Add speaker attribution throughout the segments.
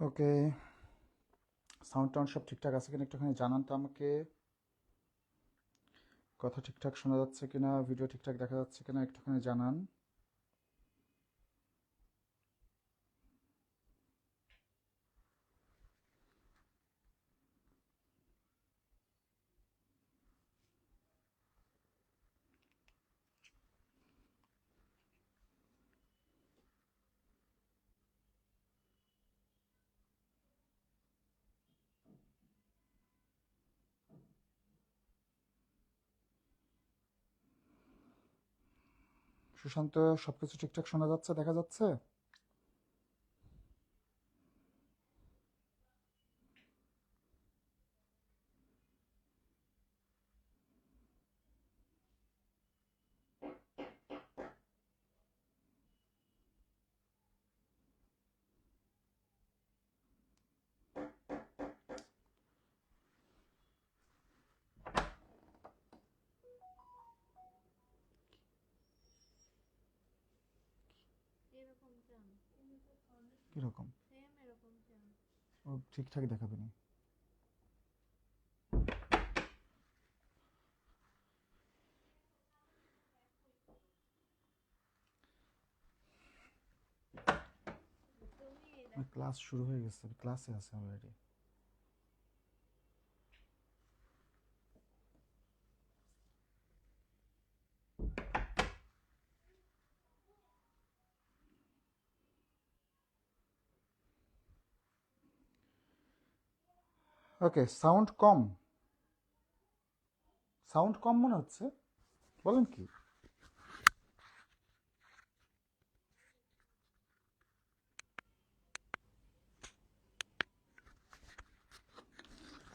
Speaker 1: ওকে, sound টাউন্ড সব ঠিকঠাক আছে কিনা একটুখানি জানান তো আমাকে। কথা ঠিকঠাক শোনা যাচ্ছে কিনা, ভিডিও ঠিকঠাক দেখা যাচ্ছে কিনা একটুখানি জানান। সুশান্ত, সব কিছু ঠিকঠাক শোনা যাচ্ছে, দেখা যাচ্ছে? কিরকম? ও ঠিকঠাক দেখাবে না। ক্লাস শুরু হয়ে গেছে, ক্লাসে আছে অলরেডি। ওকে, সাউন্ড কম, সাউন্ড কম মনে হচ্ছে। বলেন কি?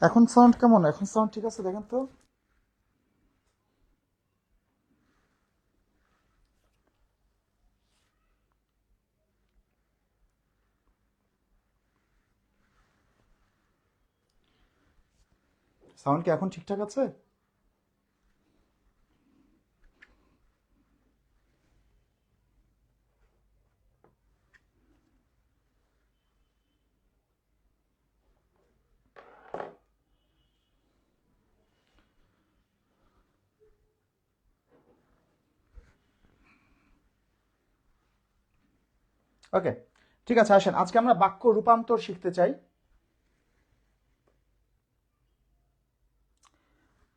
Speaker 1: এখন সাউন্ড কেমন? এখন সাউন্ড ঠিক আছে, দেখেন তো। সাউন্ড কি এখন ঠিকঠাক আছে? ওকে, ঠিক আছে, আসেন আজকে আমরা বাক্য রূপান্তর শিখতে চাই।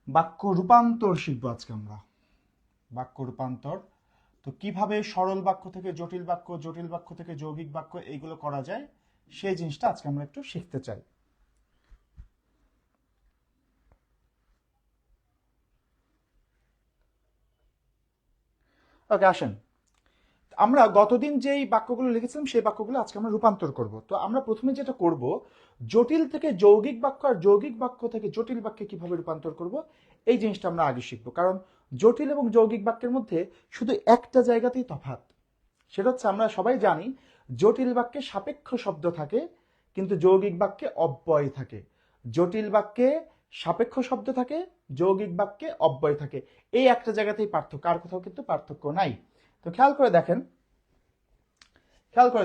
Speaker 1: বাক্য রূপান্তর শিখবো আজকে আমরা। বাক্য রূপান্তর, তো কিভাবে সরল বাক্য থেকে জটিল বাক্য, জটিল বাক্য থেকে যৌগিক বাক্য এইগুলো করা যায়, সেই জিনিসটা আজকে আমরা একটু শিখতে চাই। ওকে, আসেন আমরা গতদিন যেই বাক্যগুলো লিখেছিলাম সেই বাক্যগুলো আজকে আমরা রূপান্তর করব। তো আমরা প্রথমে যেটা করব, জটিল থেকে যৌগিক বাক্য আর যৌগিক বাক্য থেকে জটিল বাক্যে কিভাবে রূপান্তর করব, এই জিনিসটা আমরা আগে শিখবো। কারণ জটিল এবং যৌগিক বাক্যের মধ্যে শুধু একটা জায়গাতেই তফাৎ। সেটা হচ্ছে, আমরা সবাই জানি জটিল বাক্যে সাপেক্ষ শব্দ থাকে কিন্তু যৌগিক বাক্যে অব্যয় থাকে। জটিল বাক্যে সাপেক্ষ শব্দ থাকে, যৌগিক বাক্যে অব্যয় থাকে। এই একটা জায়গাতেই পার্থক্য, আর কোথাও কিন্তু পার্থক্য নাই। তো খেয়াল করে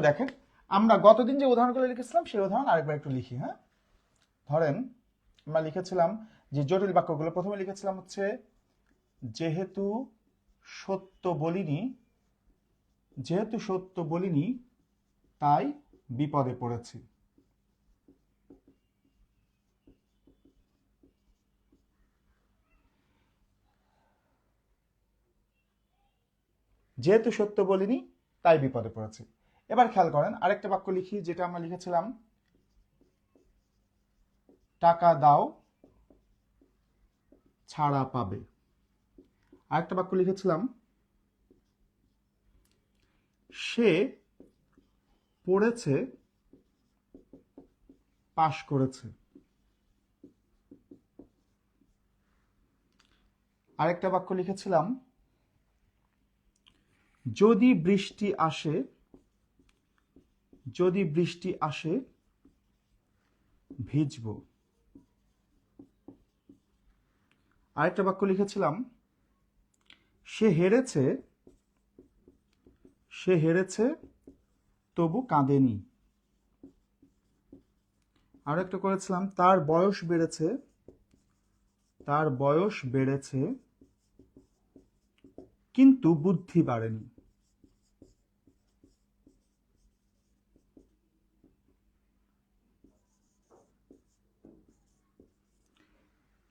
Speaker 1: দেখেন আমরা গতদিন যে উদাহরণগুলো লিখেছিলাম সেই উদাহরণ আরেকবার একটু লিখি। হ্যাঁ, ধরেন আমরা লিখেছিলাম যে জটিল বাক্যগুলো, প্রথমে লিখেছিলাম হচ্ছে যেহেতু সত্য বলিনি, যেহেতু সত্য বলিনি তাই বিপদে পড়েছি। যেহেতু সত্য বলিনি তাই বিপদে পড়েছি। এবার খেয়াল করেন আরেকটা বাক্য লিখি, যেটা আমরা লিখেছিলাম টাকা দাও ছাড়া পাবে। আরেকটা বাক্য লিখেছিলাম সে পড়েছে পাশ করেছে। আরেকটা বাক্য লিখেছিলাম যদি বৃষ্টি আসে, যদি বৃষ্টি আসে ভিজবো। আরেকটা বাক্য লিখেছিলাম সে হেরেছে, সে হেরেছে তবু কাঁদেনি। আরো একটা করেছিলাম, তার বয়স বেড়েছে, তার বয়স বেড়েছে কিন্তু বুদ্ধি বাড়েনি।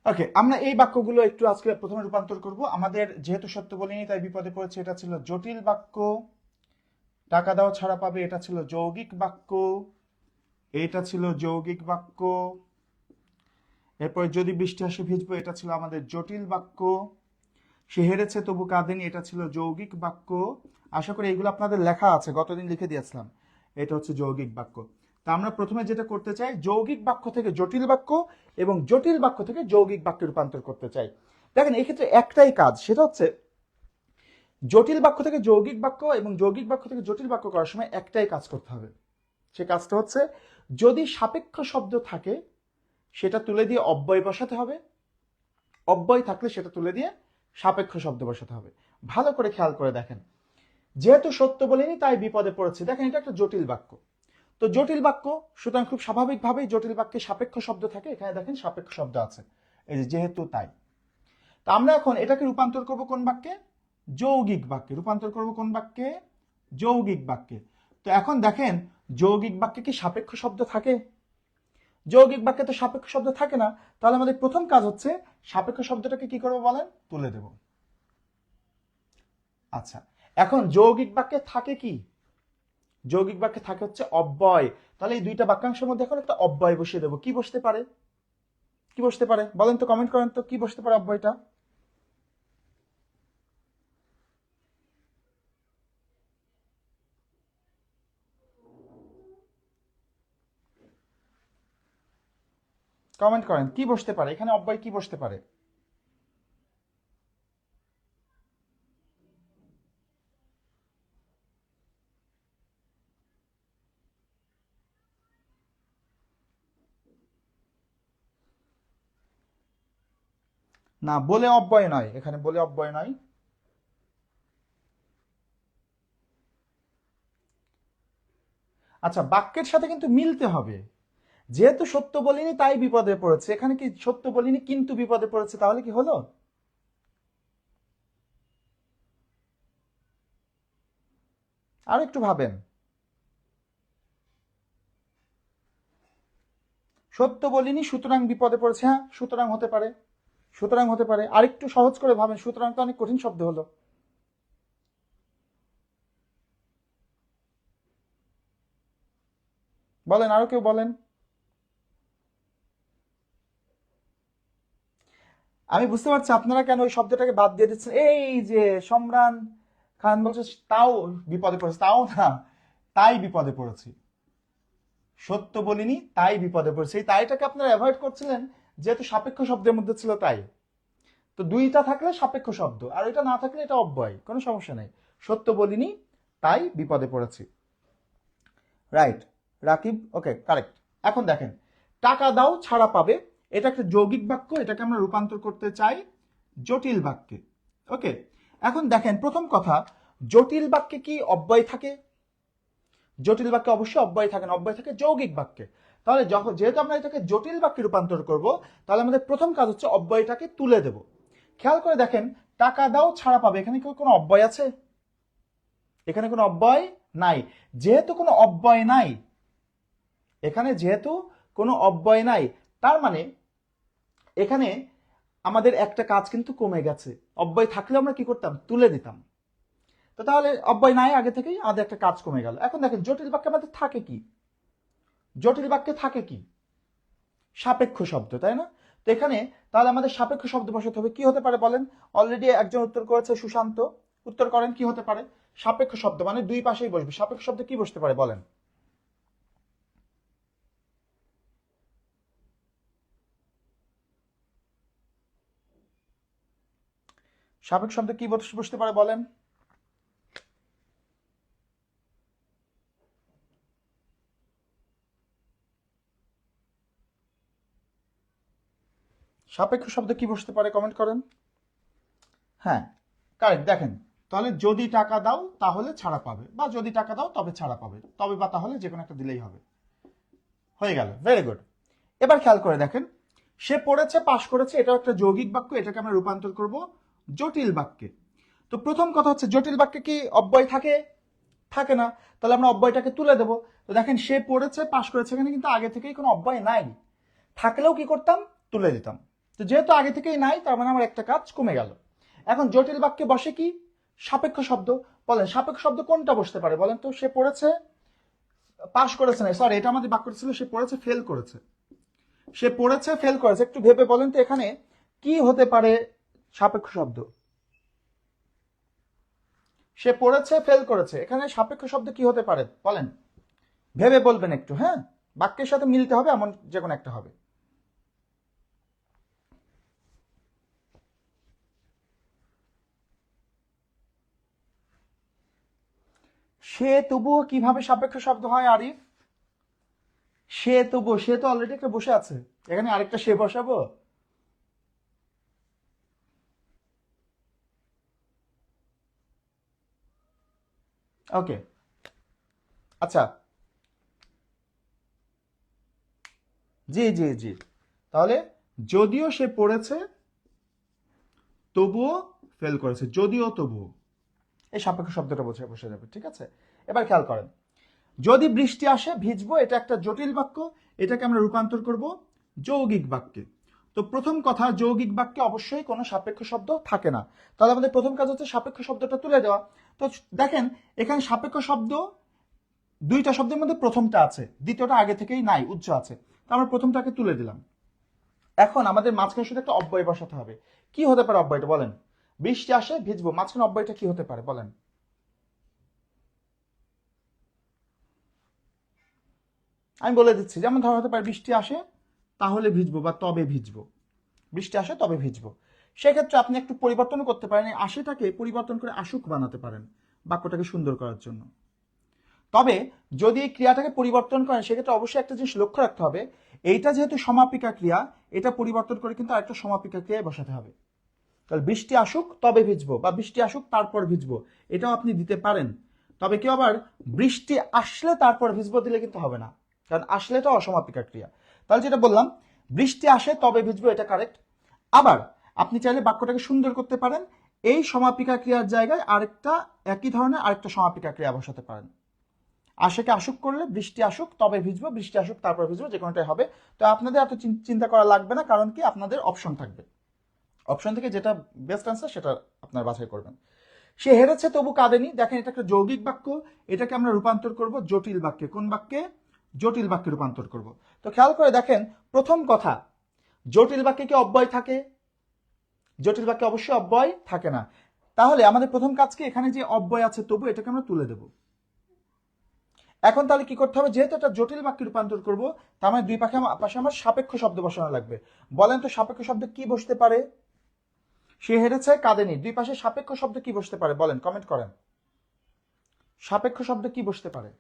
Speaker 1: ওকে, আমরা এই বাক্যগুলো একটু আজকে প্রথমে রূপান্তর করব। আমাদের যেহেতু সত্য বলিনি তাই বিপদে পড়েছে, এটা ছিল জটিল বাক্য। টাকা দাও ছাড়া পাবে, এটা ছিল যৌগিক বাক্য। এটা ছিল যৌগিক বাক্য। এরপর যদি বৃষ্টি আসে ভিজবো, এটা ছিল আমাদের জটিল বাক্য। সে হেরেছে তবু কাঁদেনি, এটা ছিল যৌগিক বাক্য। আশা করি এগুলো আপনাদের লেখা আছে, গতদিন লিখে দিয়েছিলাম। এটা হচ্ছে যৌগিক বাক্য। তা আমরা প্রথমে যেটা করতে চাই, যৌগিক বাক্য থেকে জটিল বাক্য এবং জটিল বাক্য থেকে যৌগিক বাক্যে রূপান্তর করতে চাই। দেখেন এই ক্ষেত্রে একটাই কাজ, সেটা হচ্ছে জটিল বাক্য থেকে যৌগিক বাক্য এবং যৌগিক বাক্য থেকে জটিল বাক্য করার সময় একটাই কাজ করতে হবে। সে কাজটা হচ্ছে, যদি সাপেক্ষ শব্দ থাকে সেটা তুলে দিয়ে অব্যয় বসাতে হবে, অব্যয় থাকলে সেটা তুলে দিয়ে সাপেক্ষ শব্দ বসাতে হবে। ভালো করে খেয়াল করে দেখেন, যেহেতু সত্য বলিনি তাই বিপদে পড়েছে, দেখেন এটা একটা জটিল বাক্য। তো জটিল বাক্য, সুতরাং খুব স্বাভাবিকভাবেই জটিল বাক্যে সাপেক্ষ শব্দ থাকে। এখানে দেখেন সাপেক্ষ শব্দ আছে, এই যে যেহেতু তাই। তা আমরা এখন এটাকে রূপান্তর করব কোন বাক্যে? যৌগিক বাক্যে। রূপান্তর করব কোন বাক্যে? যৌগিক বাক্যে। তো এখন দেখেন, যৌগিক বাক্যে কি সাপেক্ষ শব্দ থাকে? যৌগিক বাক্যে তো সাপেক্ষ শব্দ থাকে না। তাহলে আমাদের প্রথম কাজ হচ্ছে সাপেক্ষ শব্দটাকে কি করবো বলেন? তুলে দেব। আচ্ছা, এখন যৌগিক বাক্যে থাকে কি? যৌগিক বাক্যে থাকে হচ্ছে অব্যয়। তাহলে এই দুইটা বাক্যাংশের মধ্যে এখন একটা অব্যয় বসিয়ে দেবো। কি বসতে পারে? কি বসতে পারে বলেন তো, কমেন্ট করেন তো, কি বসতে পারে অব্যয়টা? কমেন্ট করেন কি বসতে পারে এখানে, অব্যয় কি বসতে পারে? না, বলে অব্যয় নয়, এখানে বলে অব্যয় নয়। আচ্ছা, বাক্যের সাথে কিন্তু মিলতে হবে। যেহেতু সত্য বলিনি তাই বিপদে পড়েছে, এখানে কি সত্য বলিনি কিন্তু বিপদে পড়েছে, তাহলে কি হলো? আর একটু ভাবেন। সত্য বলিনি সুতরাং বিপদে পড়েছে, হ্যাঁ সুতরাং হতে পারে, সুতরাং হতে পারে। আর একটু সহজ করে ভাবেন, সুতরাং তো অনেক কঠিন শব্দ হলো। বলেন, আরো কেউ বলেন। আমি বুঝতে পারছি আপনারা কেন ওই শব্দটাকে বাদ দিয়ে দিচ্ছেন। এই যে সম্রান খান বলছে তাও বিপদে পড়েছে, তাও না, তাই বিপদে পড়েছি। সত্য বলিনি তাই বিপদে পড়েছে, এই তাইটাকে আপনারা অ্যাভয়েড করছিলেন যেহেতু সাপেক্ষ শব্দের মধ্যে ছিল তাই। তো দুইটা থাকলে সাপেক্ষ শব্দ, আর এটা না থাকলে এটা অব্যয়, কোনো সমস্যা নেই। সত্য বলিনি তাই বিপদে পড়েছি। রাইট, রাকিব, ওকে, কারেক্ট। এখন দেখেন, টাকা দাও ছাড়া পাবে, এটা একটা যৌগিক বাক্য, এটাকে আমরা রূপান্তর করতে চাই জটিল বাক্যে। ওকে, এখন দেখেন প্রথম কথা, জটিল বাক্যে কি অব্যয় থাকে? জটিল বাক্যে অবশ্যই অব্যয় থাকে না, অব্যয় থাকে যৌগিক বাক্যে। তাহলে যখন যেহেতু আমরা এটাকে জটিল বাক্যে রূপান্তর করব, তাহলে আমাদের প্রথম কাজ হচ্ছে অব্যয়টাকে তুলে দেব। খেয়াল করে দেখেন, টাকা দাও ছাড়া পাবে, এখানে কি কোনো অব্যয় আছে? এখানে কোনো অব্যয় নাই। যেহেতু কোনো অব্যয় নাই, এখানে যেহেতু কোনো অব্যয় নাই, তার মানে এখানে আমাদের একটা কাজ কিন্তু কমে গেছে। অব্যয় থাকলে আমরা কি করতাম? তুলে দিতাম। তো তাহলে অব্যয় নাই আগে থেকেই, আমাদের একটা কাজ কমে গেল। এখন দেখেন জটিল বাক্যে আমাদের থাকে কি? জটিল বাক্যে থাকে কি? সাপেক্ষ শব্দ, তাই না? তো এখানে তাহলে আমাদের সাপেক্ষ শব্দ বসাতে হবে। কি হতে পারে বলেন? অলরেডি একজন উত্তর করেছে, সুশান্ত। উত্তর করেন কি হতে পারে? সাপেক্ষ শব্দ মানে দুই পাশেই বসবে। সাপেক্ষ শব্দ কি বসতে পারে বলেন? সাপেক্ষ শব্দ কি বসতে পারে বলেন? সাপেক্ষ শব্দ কি বসতে পারে কমেন্ট করেন। হ্যাঁ, কারেক্ট। দেখেন, তাহলে যদি টাকা দাও তাহলে ছাড়া পাবে, বা যদি টাকা দাও তবে ছাড়া পাবে, তবে বা তাহলে যে কোনো একটা দিলেই হবে। হয়ে গেল, ভেরি গুড। এবার খেয়াল করে দেখেন, সে পড়েছে পাশ করেছে, এটাও একটা যৌগিক বাক্য, এটাকে আমরা রূপান্তর করব জটিল বাক্যে। তো প্রথম কথা হচ্ছে জটিল বাক্যে কি অব্যয় থাকে? থাকে না, তাহলে আমরা অব্যয়টাকে তুলে দেব। তো দেখেন সে পড়েছে পাশ করেছে, এখানে কিন্তু আগে থেকেই কোনো অব্যয় নাই, থাকলেও কি করতাম? তুলে দিতাম। তো যেহেতু আগে থেকেই নাই, তার মানে আমার একটা কাজ কমে গেল। এখন জটিল বাক্যে বসে কি? সাপেক্ষ শব্দ। বলেন সাপেক্ষ শব্দ কোনটা বসতে পারে বলেন তো? সে পড়েছে পাশ করেছে না, সরি এটা আমাদের বাক্য ছিল সে পড়েছে ফেল করেছে। সে পড়েছে ফেল করেছে, একটু ভেবে বলেন তো এখানে কি হতে পারে সাপেক্ষ শব্দ? সে পড়েছে ফেল করেছে, এখানে সাপেক্ষ শব্দ কি হতে পারে বলেন? ভেবে বলবেন একটু, হ্যাঁ, বাক্যের সাথে মিলতে হবে, এমন যে কোনো একটা হবে। সে তবুও কিভাবে সাপেক্ষ শব্দ হয় আরিফ? সে তবুও, সে তো অলরেডি একটা বসে আছে, এখানে আরেকটা সে বসাবো? ওকে, আচ্ছা, জি জি জি, তাহলে যদিও সে পড়েছে তবুও ফেল করেছে, যদিও তবুও, এই সাপেক্ষ শব্দটা বসে বসে যাবে, ঠিক আছে? এবার খেয়াল করেন, যদি বৃষ্টি আসে ভিজবো, এটা একটা জটিল বাক্য, এটাকে আমরা রূপান্তর করব যৌগিক বাক্যে। তো প্রথম কথা, যৌগিক বাক্যে অবশ্যই কোনো সাপেক্ষ শব্দ থাকে না, তাহলে আমাদের প্রথম কাজ হচ্ছে সাপেক্ষ শব্দটা তুলে দেওয়া। তো দেখেন এখানে সাপেক্ষ শব্দ দুইটা শব্দের মধ্যে প্রথমটা আছে, দ্বিতীয়টা আগে থেকেই নাই, উচ্চ আছে, তো আমরা প্রথমটাকে তুলে দিলাম। এখন আমাদের মাঝখানে শুধু একটা অব্যয় বসাতে হবে। কি হতে পারে অব্যয়টা বলেন? বৃষ্টি আসে ভিজবো, মাঝখানে অব্যয়টা কি হতে পারে বলেন? আমি বলে দিচ্ছি, যেমন ধরা হতে পারে বৃষ্টি আসে তাহলে ভিজবো বা তবে ভিজবো, বৃষ্টি আসে তবে ভিজবো। সেক্ষেত্রে আপনি একটু পরিবর্তনও করতে পারেন, এই আশেটাকে পরিবর্তন করে আশুক বানাতে পারেন বাক্যটাকে সুন্দর করার জন্য। তবে যদি এই ক্রিয়াটাকে পরিবর্তন করেন, সেক্ষেত্রে অবশ্যই একটা জিনিস লক্ষ্য রাখতে হবে, এইটা যেহেতু সমাপিকা ক্রিয়া, এটা পরিবর্তন করে কিন্তু আরেকটা সমাপিকা ক্রিয়ায় বসাতে হবে। তাহলে বৃষ্টি আসুক তবে ভিজবো বা বৃষ্টি আসুক তারপর ভিজবো, এটাও আপনি দিতে পারেন। তবে কেউ আবার বৃষ্টি আসলে তারপর ভিজবো দিলে কিন্তু হবে না, কারণ আসলে এটা অসমাপিকা ক্রিয়া। তাহলে যেটা বললাম, বৃষ্টি আসে তবে ভিজবো, এটা কারেক্ট। আবার আপনি চাইলে বাক্যটাকে সুন্দর করতে পারেন, এই সমাপিকা ক্রিয়ার জায়গায় আরেকটা একই ধরনের আরেকটা সমাপিকা ক্রিয়া বসাতে পারেন। আশেকে আসুক করলে বৃষ্টি আসুক তবে ভিজবো, বৃষ্টি আসুক তারপর ভিজবো, যে কোনোটাই হবে। তো আপনাদের এত চিন্তা করা লাগবে না, কারণ কি আপনাদের অপশন থাকবে, অপশন থেকে যেটা বেস্ট আনসার সেটা আপনার বাছাই করবেন। সে হেরেছে তবু কাঁদেনি, দেখেন এটা একটা যৌগিক বাক্য, এটাকে আমরা রূপান্তর করব জটিল বাক্যে। কোন বাক্যে? জটিল বাক্যে রূপান্তর করব। তো খেয়াল করে দেখেন, প্রথম কথা, জটিল বাক্যে কি অব্যয় থাকে? জটিল বাক্যে অবশ্যই অব্যয় থাকে না। তাহলে আমাদের প্রথম কাজ কি, এখানে যে অব্যয় আছে তবু এটাকে আমরা তুলে দেব। এখন তাহলে কি করতে হবে, যেহেতু এটা জটিল বাক্যে রূপান্তর করব, তার মানে দুই পাশে আমার সাপেক্ষ শব্দ বসানো লাগবে। বলেন তো সাপেক্ষ শব্দ কি বসতে পারে? সে হেরেছে কাঁদেনি, দুই পাশে সাপেক্ষ শব্দ কি বসতে পারে বলেন, কমেন্ট করেন। সাপেক্ষ শব্দ কি বসতে পারে?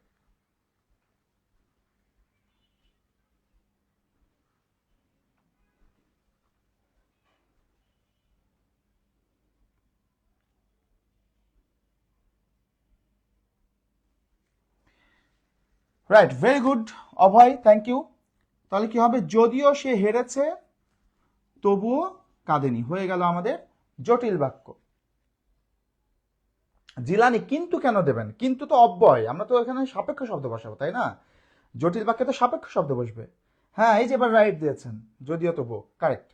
Speaker 1: Right, very good Abhay, thank you. তাহলে কি হবে, যদিও সে হেরেছে তবুও কাঁদেনি, হয়ে গেল আমাদের জটিল বাক্য। জিলানি কিন্তু কেন দেবেন? কিন্তু তো অব্যয়, আমরা তো এখানে সাপেক্ষ শব্দ বসাবো তাই না? জটিল বাক্যে তো সাপেক্ষ শব্দ বসবে। হ্যাঁ, এই যে এবার রাইট দিয়েছেন, যদিও তবুও, কারেক্ট।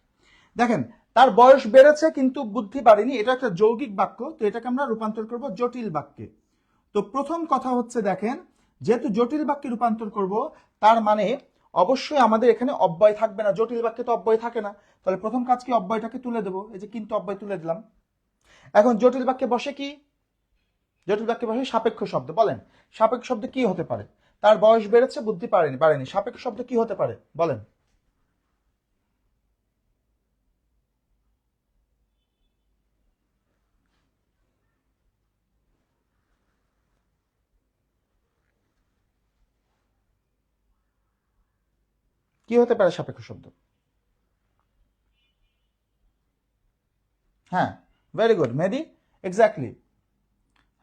Speaker 1: দেখেন, তার বয়স বেড়েছে কিন্তু বুদ্ধি বাড়েনি, এটা একটা যৌগিক বাক্য, তো এটাকে আমরা রূপান্তর করব জটিল বাক্যে। তো প্রথম কথা হচ্ছে দেখেন, যেহেতু জটিল বাক্যে রূপান্তর করব, তার মানে অবশ্যই আমাদের এখানে অব্যয় থাকবে না, জটিল বাক্যে তো অব্যয় থাকে না। তাহলে প্রথম কাজ কি, অব্যয়টাকে তুলে দেবো, এই যে কিন্তু অব্যয় তুলে দিলাম। এখন জটিল বাক্যে বসে কি? জটিল বাক্যে বসে সাপেক্ষ শব্দ। বলেন সাপেক্ষ শব্দ কি হতে পারে? তার বয়স বেড়েছে বুদ্ধি বাড়েনি, সাপেক্ষ শব্দ কি হতে পারে বলেন? কি হতে পারে সাপেক্ষ শব্দ? হ্যাঁ, ভেরি গুড মেহেদি, এক্স্যাক্টলি।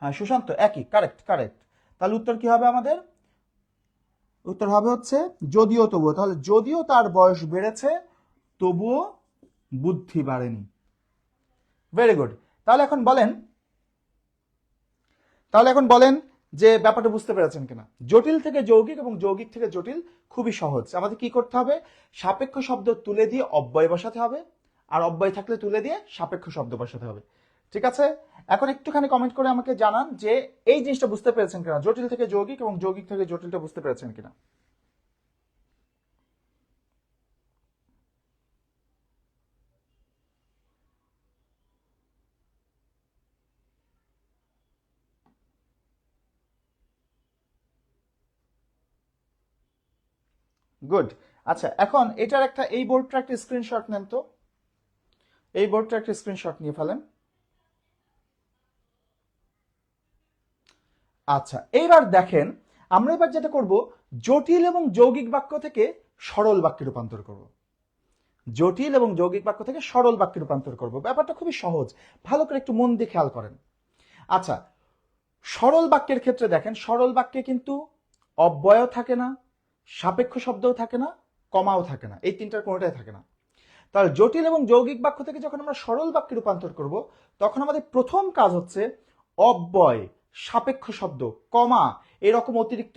Speaker 1: হ্যাঁ সুশান্ত, একই, কারেক্ট কারেক্ট। তাহলে উত্তর কি হবে আমাদের? উত্তর হবে হচ্ছে যদিও তবুও। তাহলে যদিও তার বয়স বেড়েছে তবুও বুদ্ধি বাড়েনি। Very good. তাহলে এখন বলেন যে ব্যাপারটা বুঝতে পেরেছেন কিনা। জটিল থেকে যৌগিক এবং যৌগিক থেকে জটিল খুবই সহজ। আমাদের কি করতে হবে, সাপেক্ষ শব্দ তুলে দিয়ে অব্যয় বসাতে হবে, আর অব্যয় থাকলে তুলে দিয়ে সাপেক্ষ শব্দ বসাতে হবে। ঠিক আছে, এখন একটুখানি কমেন্ট করে আমাকে জানান যে এই জিনিসটা বুঝতে পেরেছেন কিনা, জটিল থেকে যৌগিক এবং যৌগিক থেকে জটিলটা বুঝতে পেরেছেন কিনা। গুড। আচ্ছা, এখন এই বোর্ডটা একটা স্ক্রিনশট নেন তো, এই বোর্ডটা একটা স্ক্রিনশট নিয়ে ফেলেন। আচ্ছা, এইবার দেখেন আমরা এবার যেটা করব, জটিল এবং যৌগিক বাক্য থেকে সরল বাক্যে রূপান্তর করব। জটিল এবং যৌগিক বাক্য থেকে সরল বাক্যে রূপান্তর করব। ব্যাপারটা খুবই সহজ, ভালো করে একটু মন দিয়ে খেয়াল করেন। আচ্ছা, সরল বাক্যের ক্ষেত্রে দেখেন, সরল বাক্যে কিন্তু অব্যয়ও থাকে না, সাপেক্ষ শব্দও থাকে না, কমাও থাকে না, এই তিনটার কোনোটাই থাকে না। তাহলে জটিল এবং যৌগিক বাক্য থেকে যখন আমরা সরল বাক্যে রূপান্তর করব, তখন আমাদের প্রথম কাজ হচ্ছে অব্যয়, সাপেক্ষ শব্দ, কমা এরকম অতিরিক্ত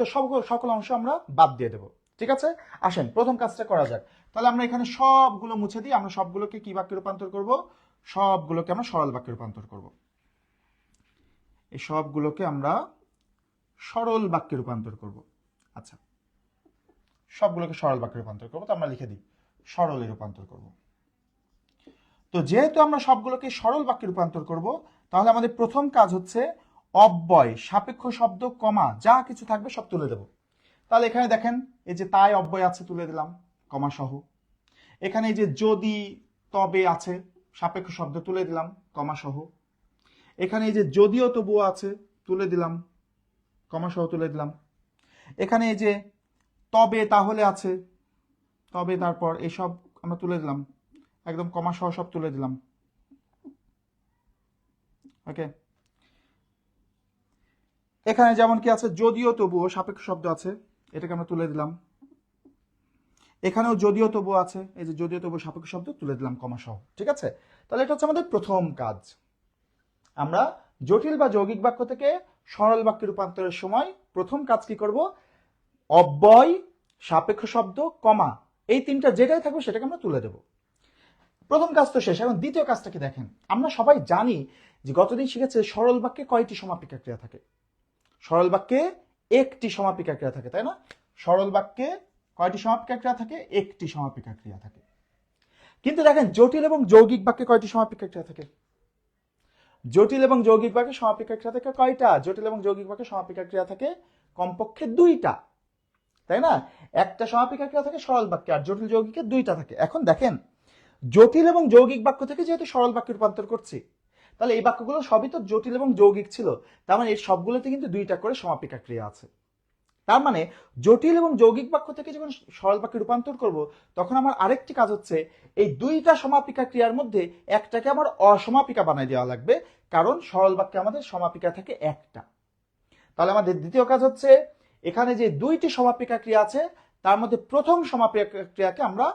Speaker 1: সকল অংশ আমরা বাদ দিয়ে দেব। ঠিক আছে, আসেন প্রথম কাজটা করা যাক। তাহলে আমরা এখানে সবগুলো মুছে দিই, আমরা সবগুলোকে কি বাক্যে রূপান্তর করব, সবগুলোকে আমরা সরল বাক্যে রূপান্তর করব। এই সবগুলোকে আমরা সরল বাক্যে রূপান্তর করব। আচ্ছা, সবগুলোকে সরল বাক্যে রূপান্তর করব, তো আমরা লিখে দিই সরলে রূপান্তর করব। তো যেহেতু আমরা সবগুলোকে সরল বাক্যে রূপান্তর করব, তাহলে আমাদের প্রথম কাজ হচ্ছে অব্যয়, সাপেক্ষ শব্দ, কমা যা কিছু থাকবে সব তুলে দেব। তাহলে এখানে দেখেন এই যে তাই অব্যয় আছে, তুলে দিলাম কমা সহ। এখানে এই যে যদি তবে আছে, সাপেক্ষ শব্দ তুলে দিলাম কমা সহ। এখানে এই যে যদিও তবুও আছে, তুলে দিলাম কমা সহ তুলে দিলাম। এখানে এই যে তবে তাহলে আছে, তবে তারপর এইসব আমরা তুলে দিলাম, একদম কমা সহ সব তুলে দিলাম। ওকে, এখানে যেমন কি আছে যদিও তবুও সাপেক্ষ শব্দ আছে, এটাকে আমরা তুলে দিলাম। এখানেও যদিও তবুও আছে, এই যে যদিও তবুও সাপেক্ষ শব্দ তুলে দিলাম কমা সহ। ঠিক আছে, তাহলে এটা হচ্ছে আমাদের প্রথম কাজ। আমরা জটিল বা যৌগিক বাক্য থেকে সরল বাক্যে রূপান্তরের সময় প্রথম কাজ কি করব, অব্যয়, সাপেক্ষ শব্দ, কমা এই তিনটা যেটাই থাকবে সেটাকে আমরা তুলে দেব। প্রথম কাজ তো শেষ, এখন দ্বিতীয় কাজটা কি দেখেন। আমরা সবাই জানি যে গতদিন শিখেছে সরল বাক্যে কয়টি সমাপিকা ক্রিয়া থাকে। সরল বাক্যে একটি সমাপিকা ক্রিয়া থাকে, তাই না? সরল বাক্যে কয়টি সমাপিকা ক্রিয়া থাকে? একটি সমাপিকা ক্রিয়া থাকে। কিন্তু দেখেন জটিল এবং যৌগিক বাক্যে কয়টি সমাপিকা ক্রিয়া থাকে? জটিল এবং যৌগিক বাক্যে সমাপিকা ক্রিয়া থাকে কয়টা? জটিল এবং যৌগিক বাক্যে সমাপিকা ক্রিয়া থাকে কমপক্ষে দুইটা, তাই না? একটা সমাপিকা ক্রিয়া থাকে সরল বাক্যে, আর জটিল যৌগিকে দুইটা থাকে। এখন দেখেন জটিল এবং যৌগিক বাক্য থেকে যেহেতু সরল বাক্যে রূপান্তর করছি, তাহলে এই বাক্যগুলো সবই তো জটিল এবং যৌগিক ছিল, তার মানে এর সবগুলোতে কিন্তু দুইটা করে সমাপিকা ক্রিয়া আছে। তার মানে জটিল এবং যৌগিক বাক্য থেকে যখন সরল বাক্যে রূপান্তর করব, তখন আমার আরেকটি কাজ হচ্ছে এই দুইটা সমাপিকা ক্রিয়ার মধ্যে একটাকে আমার অসমাপিকা বানাই দেওয়া লাগবে, কারণ সরল বাক্যে আমাদের সমাপিকা থাকে একটা। তাহলে আমাদের দ্বিতীয় কাজ হচ্ছে এখানে যে দুইটি সমাপিকা ক্রিয়া আছে তার মধ্যে প্রথম সমাপিকা ক্রিয়াকে আমরা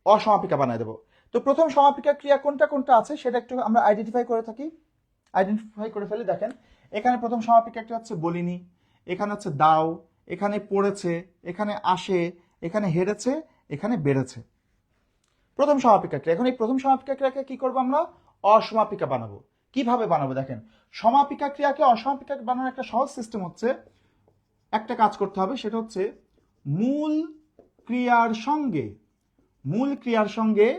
Speaker 1: অসমাপিকা বানাই দেব। তো প্রথম সমাপিকা ক্রিয়া কোনটা কোনটা আছে সেটা একটু আমরা আইডেন্টিফাই করে ফেলি। দেখেন এখানে প্রথম সমাপিকা ক্রিয়া হচ্ছে বলিনি, এখানে হচ্ছে দাও, এখানে পড়েছে, এখানে আসে, এখানে হেরেছে, এখানে বেড়েছে। প্রথম সমাপিকা ক্রিয়া। এখন এই প্রথম সমাপিকা ক্রিয়াকে কি করবো আমরা? অসমাপিকা বানাবো। কিভাবে বানাবো দেখেন, সমাপিকা ক্রিয়াকে অসমাপিকা বানানোর একটা সহজ সিস্টেম হচ্ছে, একটা কাজ করতে হবে, সেটা হচ্ছে মূল ক্রিয়ার সঙ্গে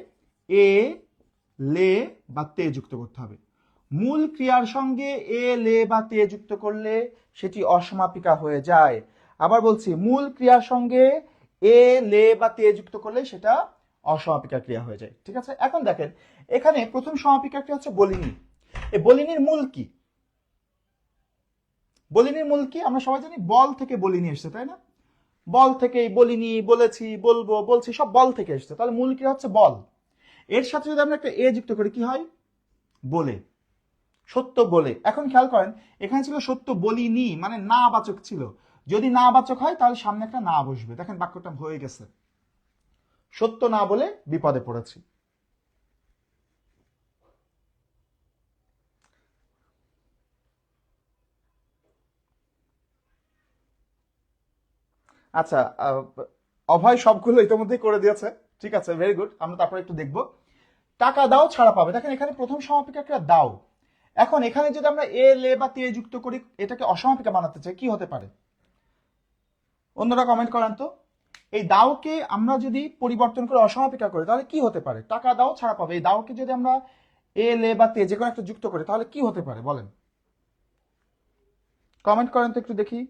Speaker 1: এ, লে বা তে যুক্ত করতে হবে। মূল ক্রিয়ার সঙ্গে এ, লে বা তে যুক্ত করলে সেটি অসমাপিকা হয়ে যায়। আবার বলছি, মূল ক্রিয়ার সঙ্গে এ, লে বা তে যুক্ত করলে সেটা অসমাপিকা ক্রিয়া হয়ে যায়। ঠিক আছে, এখন দেখেন এখানে প্রথম সমাপিকা ক্রিয়া হচ্ছে বলিনি। এই বলিনির মূল কি? বলিনির মূল কি? আমরা সবাই জানি বল থেকে বলিনি এসছে, তাই না? বল থেকেই বলিনি, বলেছি, বলবো, বলছি সব বল থেকে এসছে। তাহলে মূল ক্রিয়া হচ্ছে বল। এর সাথে যদি আমরা একটা এ যুক্ত করি কি হয়? বলে, সত্য বলে। এখন খেয়াল করেন এখানে ছিল সত্য বলিনি, মানে না বাচক ছিল। যদি না বাচক হয় তাহলে সামনে একটা না বসবে। দেখেন বাক্যটা হয়ে গেছে, সত্য না বলে বিপদে পড়েছি। আচ্ছা, অভয় সবগুলো ইতিমধ্যেই করে দিয়েছে, ঠিক আছে, ভেরি গুড। আমরা তারপরে একটু দেখব। টাকা দাও ছাড়া পাবে, দেখেন এখানে প্রথম সমাপিকা ক্রিয়া দাও। এখন এখানে যদি আমরা এ লে বা তে যুক্ত করি, এটাকে অসমাপিকা বানাতে চাই, কি হতে পারে? অন্যরা কমেন্ট করেন তো। এই দাওকে আমরা যদি পরিবর্তন করে অসমাপিকা করি তাহলে কি হতে পারে? টাকা দাও ছাড়া পাবে, এই দাওকে যদি আমরা এ লে বা তে যে কোনো একটা যুক্ত করি তাহলে কি হতে পারে বলেন? কমেন্ট করেন তো একটু দেখি,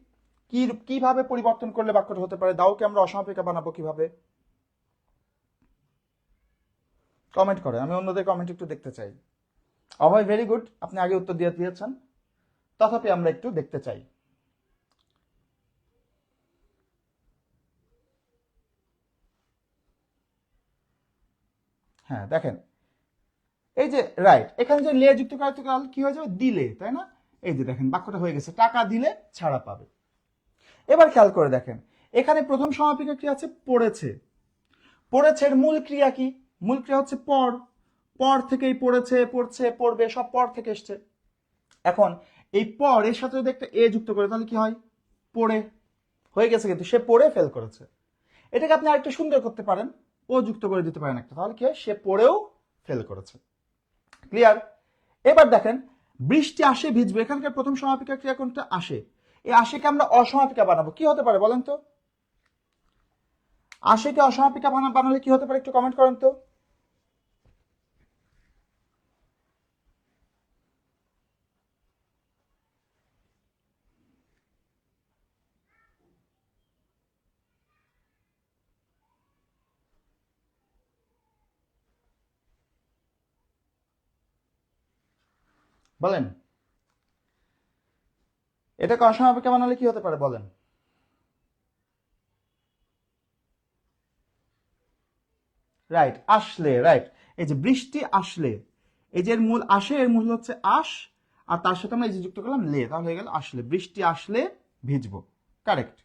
Speaker 1: কিভাবে পরিবর্তন করলে বাক্যটা হতে পারে? দাওকে আমরা অসমাপিকা বানাবো কিভাবে? কমেন্ট করে, আমি অন্যদের কমেন্ট একটু দেখতে চাই। অভয় ভেরি গুড, আপনি আগে উত্তর দিয়ে দিয়েছেন, তথাপি আমরা একটু দেখতে চাই। হ্যাঁ দেখেন, এই যে রাইট, এখানে যে লে যুক্ত করা কি হয়ে যাবে? দিলে, তাই না? এই যে দেখেন বাক্যটা হয়ে গেছে, টাকা দিলে ছাড়া পাবে। এবার খেয়াল করে দেখেন, এখানে প্রথম সমাপিকা ক্রিয়া আছে পড়েছে। পড়েছে এর মূল ক্রিয়া কি? মূল ক্রিয়া হচ্ছে পর। পর থেকেই পড়েছে, পড়ছে, পড়বে, সব পর থেকে এসছে। এখন এই পর এর সাথে যদি একটা এ যুক্ত করে তাহলে কি হয়? পড়ে। হয়ে গেছে, কিন্তু সে পড়ে ফেল করেছে। এটাকে আপনি আরেকটু সুন্দর করতে পারেন, ও যুক্ত করে দিতে পারেন একটা, তাহলে কি হয়? সে পড়েও ফেল করেছে। ক্লিয়ার? এবার দেখেন, বৃষ্টি আসে ভিজবে, এখানকার প্রথম সমাপিকা ক্রিয়া কোনটা? আসে। এই আশেকে আমরা অসমাপিকা বানাবো, কি হতে পারে বলেন তো? আশেকে অসমাপিকা বানালে কি হতে পারে একটু কমেন্ট করেন তো। বলেন, এটাকে অসমাপিকা বানালে কি হতে পারে বলেন? রাইট, আসলে, রাইট। এই যে বৃষ্টি আসলে, এই যে এর মূল আসে, এর মূল হচ্ছে আস, আর তার সাথে আমরা এই যে যুক্ত করলাম লে, তাহলে হয়ে গেল আসলে, বৃষ্টি আসলে ভিজবো। কারেক্ট।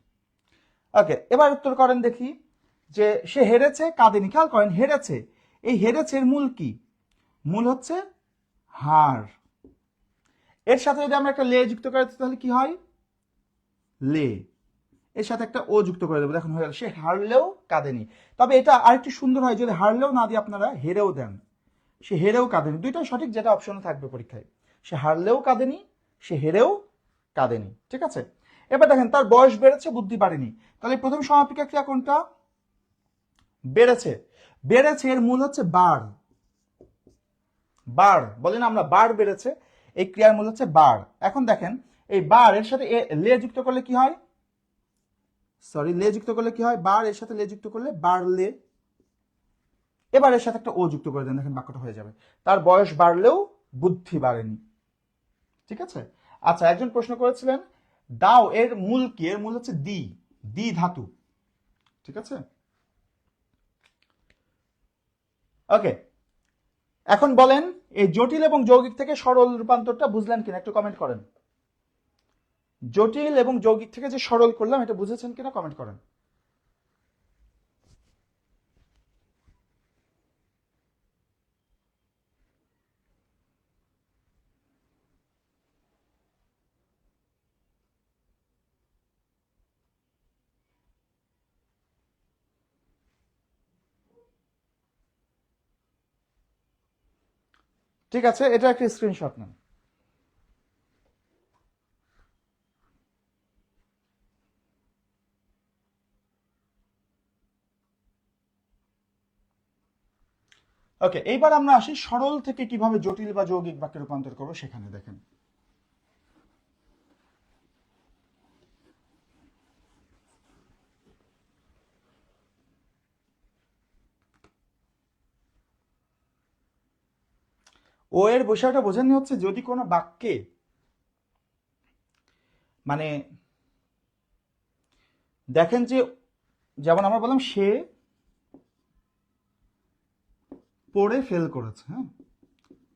Speaker 1: ওকে, এবার উত্তর করেন দেখি। যে সে হেরেছে কাঁদেনি, খেয়াল করেন হেরেছে, এই হেরেছে এর মূল কি? মূল হচ্ছে হার। এর সাথে যদি আমরা একটা লে যুক্ত করে দিই তাহলে কি হয়? লে। এর সাথে একটা ও যুক্ত করে দেবো, দেখুন হয়ে গেল, সে হারলেও কাঁদেনি। তবে এটা আরেকটু সুন্দর হয় যদি হারলেও না দিয়ে আপনারা হেরেও দেন। সে হেরেও কাঁদেনি, দুইটাই সঠিক, যেটা অপশনে থাকবে পরীক্ষায়। সে হারলেও কাঁদেনি, সে হেরেও কাঁদেনি, ঠিক আছে? এবার দেখেন তার বয়স বেড়েছে, বুদ্ধি বাড়েনি, তাহলে প্রথম সমাপিকা ক্রিয়া কোনটা? বেড়েছে। বেড়েছে এর মূল হচ্ছে বার। বার বলেন আমরা, বার বেড়েছে, এই ক্রিয়ার মূল হচ্ছে বার। এখন দেখেন এই বার এর সাথে লে যুক্ত করলে কি হয়? সরি, লে যুক্ত করলে কি হয়? বার এর সাথে লে যুক্ত করলে বাড়লে। এবার এর সাথে একটা ও যুক্ত করে দেন, দেখেন বাক্যটা হয়ে যাবে, তার বয়স বাড়লেও বুদ্ধি বাড়েনি। ঠিক আছে? আচ্ছা, একজন প্রশ্ন করেছিলেন দাও এর মূল কি? এর মূল হচ্ছে দি, দি ধাতু। ঠিক আছে? ওকে, এখন বলেন এই জটিল এবং যৌগিক থেকে সরল রূপান্তরটা বুঝলেন কিনা একটু কমেন্ট করেন। জটিল এবং যৌগিক থেকে যে সরল করলাম এটা বুঝেছেন কিনা কমেন্ট করেন। ঠিক আছে, এটা একটা স্ক্রিনশট নেন। ওকে, এইবার আমরা আসি সরল থেকে কিভাবে জটিল বা যৌগিক বাক্যে রূপান্তর করবো সেখানে। দেখেন, ও এর বিষয়টা বোঝেননি হচ্ছে যদি কোনো বাক্যে মানে দেখেন যে, যেমন আমরা বললাম সে পড়ে ফেল করেছে, হ্যাঁ,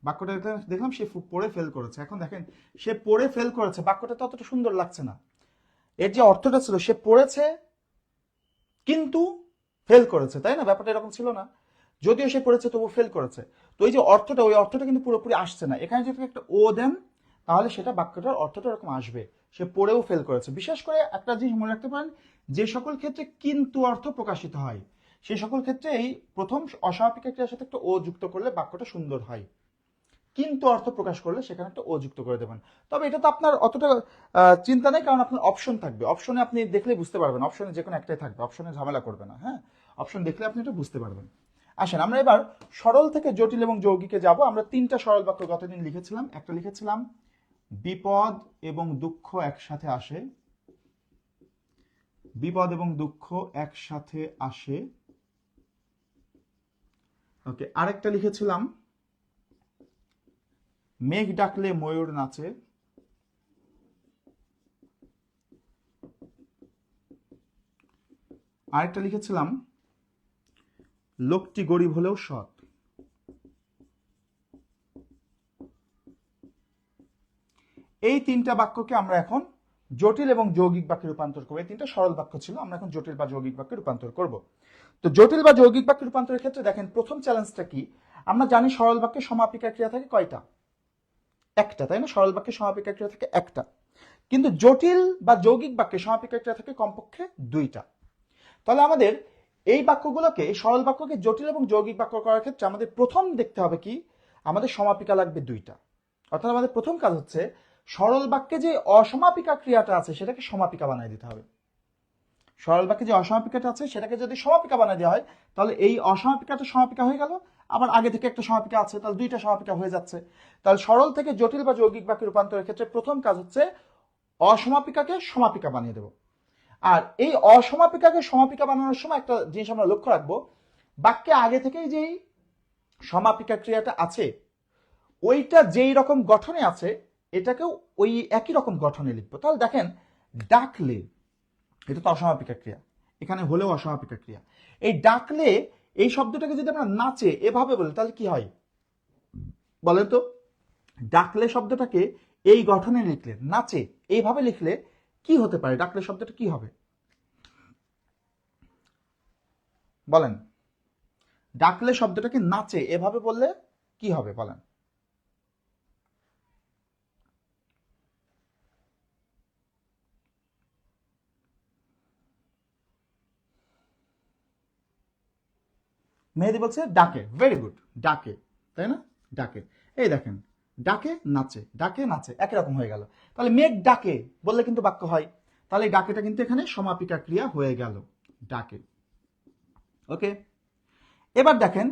Speaker 1: বাক্যটা দেখলাম সে পড়ে ফেল করেছে। এখন দেখেন সে পড়ে ফেল করেছে, বাক্যটা ততটা সুন্দর লাগছে না। এর যে অর্থটা ছিল সে পড়েছে কিন্তু ফেল করেছে, তাই না? ব্যাপারটা এরকম ছিল না? যদিও সে পড়েছে তবু ফেল করেছে। তো এই যে অর্থটা, ওই অর্থটা কিন্তু পুরোপুরি আসছে না। এখানে যদি একটা ও দেন তাহলে সেটা বাক্যটার অর্থটা এরকম আসবে, সে পড়েও ফেল করেছে। বিশেষ করে একটা জিনিস মনে রাখতে পারেন, যে সকল ক্ষেত্রে কিন্তু অর্থ প্রকাশিত হয় সেই সকল ক্ষেত্রে এই প্রথম অস্বাভাবিক ক্রিয়ার সাথে একটা ও যুক্ত করলে বাক্যটা সুন্দর হয়। কিন্তু অর্থ প্রকাশ করলে সেখানে একটা ও যুক্ত করে দেবেন। তবে এটা তো আপনার অতটা চিন্তা নেই, কারণ আপনার অপশন থাকবে। অপশনে আপনি দেখলে বুঝতে পারবেন, অপশনে যে কোনো একটাই থাকবে, অপশনে ঝামেলা করবে না। হ্যাঁ, অপশন দেখলে আপনি এটা বুঝতে পারবেন। আসেন আমরা এবার সরল থেকে জটিল এবং যৌগিকে যাব। আমরা তিনটা সরল বাক্য গতদিন লিখেছিলাম। একটা লিখেছিলাম বিপদ এবং দুঃখ একসাথে আসে, বিপদ এবং দুঃখ একসাথে আসে। ওকে, আরেকটা লিখেছিলাম মেঘ ডাকলে ময়ূর নাচে। আরেকটা লিখেছিলাম লোকটি গরিব হলেও সৎ। এই তিনটা বাক্যকে আমরা এখন জটিল এবং যৌগিক বাক্যে রূপান্তর করবো। এই তিনটা সরল বাক্য ছিল, আমরা এখন জটিল বা যৌগিক বাক্যে রূপান্তর করব। তো জটিল বা যৌগিক বাক্যে রূপান্তরের ক্ষেত্রে দেখেন প্রথম চ্যালেঞ্জটা কি। আমরা জানি সরল বাক্যে সমাপিকা ক্রিয়া থাকে কয়টা? একটা, তাই না? সরল বাক্যে সমাপিকা ক্রিয়া থাকে একটা, কিন্তু জটিল বা যৌগিক বাক্যে সমাপিকা ক্রিয়া থাকে কমপক্ষে দুইটা। তাহলে আমাদের এই বাক্যগুলোকে, এই সরল বাক্যকে জটিল এবং যৌগিক বাক্য করার ক্ষেত্রে আমাদের প্রথম দেখতে হবে কি, আমাদের সমাপিকা লাগবে দুইটা। অর্থাৎ আমাদের প্রথম কাজ হচ্ছে সরল বাক্যে যে অসমাপিকা ক্রিয়াটা আছে সেটাকে সমাপিকা বানিয়ে দিতে হবে। সরল বাক্যে যে অসমাপিকাটা আছে সেটাকে যদি সমাপিকা বানিয়ে দেওয়া হয় তাহলে এই অসমাপিকাটা সমাপিকা হয়ে গেল, আবার আগে থেকে একটা সমাপিকা আছে, তাহলে দুইটা সমাপিকা হয়ে যাচ্ছে। তাহলে সরল থেকে জটিল বা যৌগিক বাক্যে রূপান্তরের ক্ষেত্রে প্রথম কাজ হচ্ছে অসমাপিকাকে সমাপিকা বানিয়ে দেব। আর এই অসমাপিকাকে সমাপিকা বানানোর সময় একটা জিনিস আমরা লক্ষ্য রাখবো, বাক্যে আগে থেকেই যেই সমাপিকা ক্রিয়াটা আছে ওইটা যেই রকম গঠনে আছে এটাকেও ওই একই রকম গঠনে লিখবো। তাহলে দেখেন ডাকলে, এটা তো অসমাপিকা ক্রিয়া, এখানে হলেও অসমাপিকা ক্রিয়া। এই ডাকলে এই শব্দটাকে যদি আমরা নাচে এভাবে বলি তাহলে কি হয় বলেন তো? ডাকলে শব্দটাকে এই গঠনে লিখলে, নাচে এইভাবে লিখলে কি হতে পারে? ডাকলে শব্দটা কি হবে বলেন? ডাকলে শব্দটাকে নাচে এভাবে বললে কি হবে বলেন? মেহেদি বলছে ডাকে, ভেরি গুড, ডাকে, তাই না? ডাকে, এই দেখেন ডাকে নাচে, ডাকে নাচে একই রকম হয়ে গেল। তাহলে মেঘ ডাকে বললে কিন্তু বাক্য হয়, তাহলে এই ডাকেটা কিন্তু এখানে সমাপিকা ক্রিয়া হয়ে গেল, ডাকে। ওকে, এবার দেখেন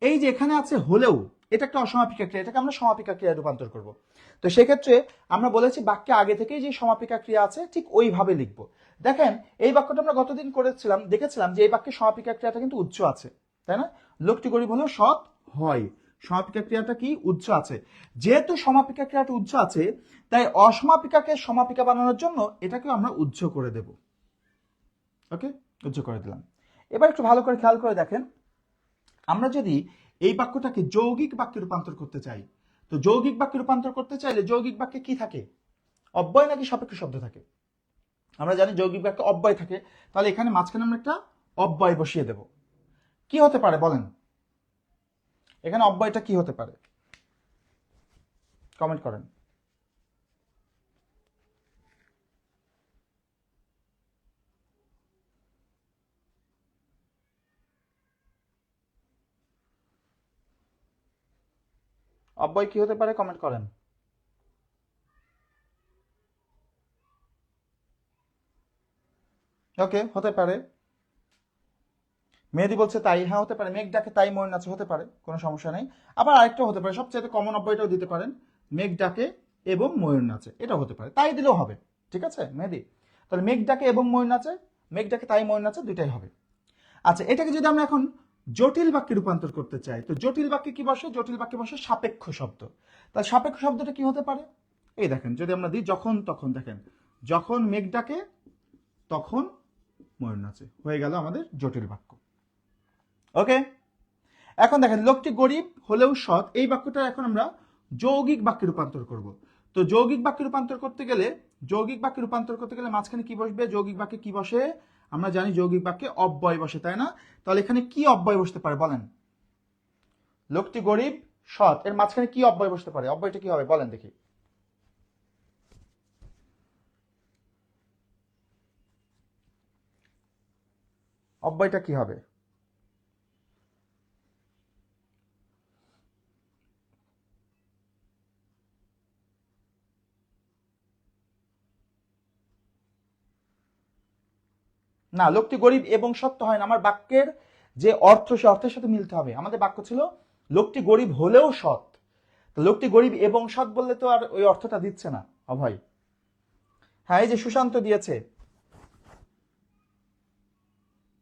Speaker 1: এই যে এখানে আছে হলেও, এটা একটা অসমাপিকা ক্রিয়া, এটাকে আমরা সমাপিকা ক্রিয়ায় রূপান্তর করব। তো সেক্ষেত্রে আমরা বলেছি বাক্যে আগে থেকেই যে সমাপিকা ক্রিয়া আছে ঠিক ওইভাবে লিখবো। দেখেন এই বাক্যটা আমরা গতদিন করেছিলাম, দেখেছিলাম যে এই বাক্যে সমাপিকা ক্রিয়াটা কিন্তু উচ্চ আছে, তাই না? লোকটি গরিব হলেও সৎ হয়, সমাপিকা ক্রিয়াটা কি উচ্চ আছে। যেহেতু সমাপিকা ক্রিয়াটা উচ্চ আছে তাই অসমাপিকাকে সমাপিকা বানানোর জন্য এটাকে আমরা উচ্চ করে দেব। ওকে, উচ্চ করে দিলাম। এবার একটু ভালো করে খেয়াল করে দেখেন, আমরা যদি এই বাক্যটাকে যৌগিক বাক্যে রূপান্তর করতে চাই, তো যৌগিক বাক্যে রূপান্তর করতে চাইলে যৌগিক বাক্যে কি থাকে? অব্যয় নাকি সাপেক্ষ শব্দ থাকে? আমরা জানি যৌগিক বাক্যে অব্যয় থাকে, তাহলে এখানে মাঝখানে আমরা একটা অব্যয় বসিয়ে দেব। কি হতে পারে বলেন? এখানে অব্যয়টা কি হতে পারে? কমেন্ট করেন। অব্যয় কি হতে পারে কমেন্ট করেন। ওকে, হতে পারে। মেহেদি বলছে তাই, হ্যাঁ হতে পারে। মেঘ ডাকে তাই ময়ূর নাচে, হতে পারে, কোনো সমস্যা নেই। আবার আরেকটাও হতে পারে, সবচেয়ে কমন অব্যয়টাও দিতে পারেন, মেঘ ডাকে এবং ময়ূর নাচে, এটাও হতে পারে, তাই দিলেও হবে। ঠিক আছে মেহেদি? তাহলে মেঘ ডাকে এবং ময়ূর নাচে, মেঘ ডাকে তাই ময়ূর নাচে, দুইটাই হবে। আচ্ছা, এটাকে যদি আমরা এখন জটিল বাক্যে রূপান্তর করতে চাই, তো জটিল বাক্যে কি বসে? জটিল বাক্যে বসে সাপেক্ষ শব্দ। তাহলে সাপেক্ষ শব্দটা কি হতে পারে? এই দেখেন যদি আমরা দিই যখন তখন, দেখেন যখন মেঘ ডাকে তখন ময়ূর নাচে, হয়ে গেল আমাদের জটিল বাক্য। ওকে, এখন দেখেন লোকটি গরিব হলেও সৎ, এই বাক্যটা এখন আমরা যৌগিক বাক্যে রূপান্তর করব। তো যৌগিক বাক্যে রূপান্তর করতে গেলে যৌগিক বাক্যে রূপান্তর করতে গেলে মাঝখানে কি বসবে? যৌগিক বাক্যে কি বসে? আমরা জানি যৌগিক বাক্যে অব্যয় বসে, তাই না? তাহলে এখানে কি অব্যয় বসতে পারে বলেন? লোকটি গরিব সৎ, এর মাঝখানে কি অব্যয় বসতে পারে? অব্যয়টা কি হবে বলেন দেখি। অব্যয়টা কি হবে? না, লোকটি গরিব এবং সত্য হয় না। আমার বাক্যের যে অর্থ, সে অর্থের সাথে মিলতে হবে। আমাদের বাক্য ছিল লোকটি গরিব হলেও সৎ। তো লোকটি গরিব এবং সৎ বললে তো আর ওই অর্থটা দিচ্ছে না অভয়। হ্যাঁ, এই যে সুশান্ত দিয়েছে।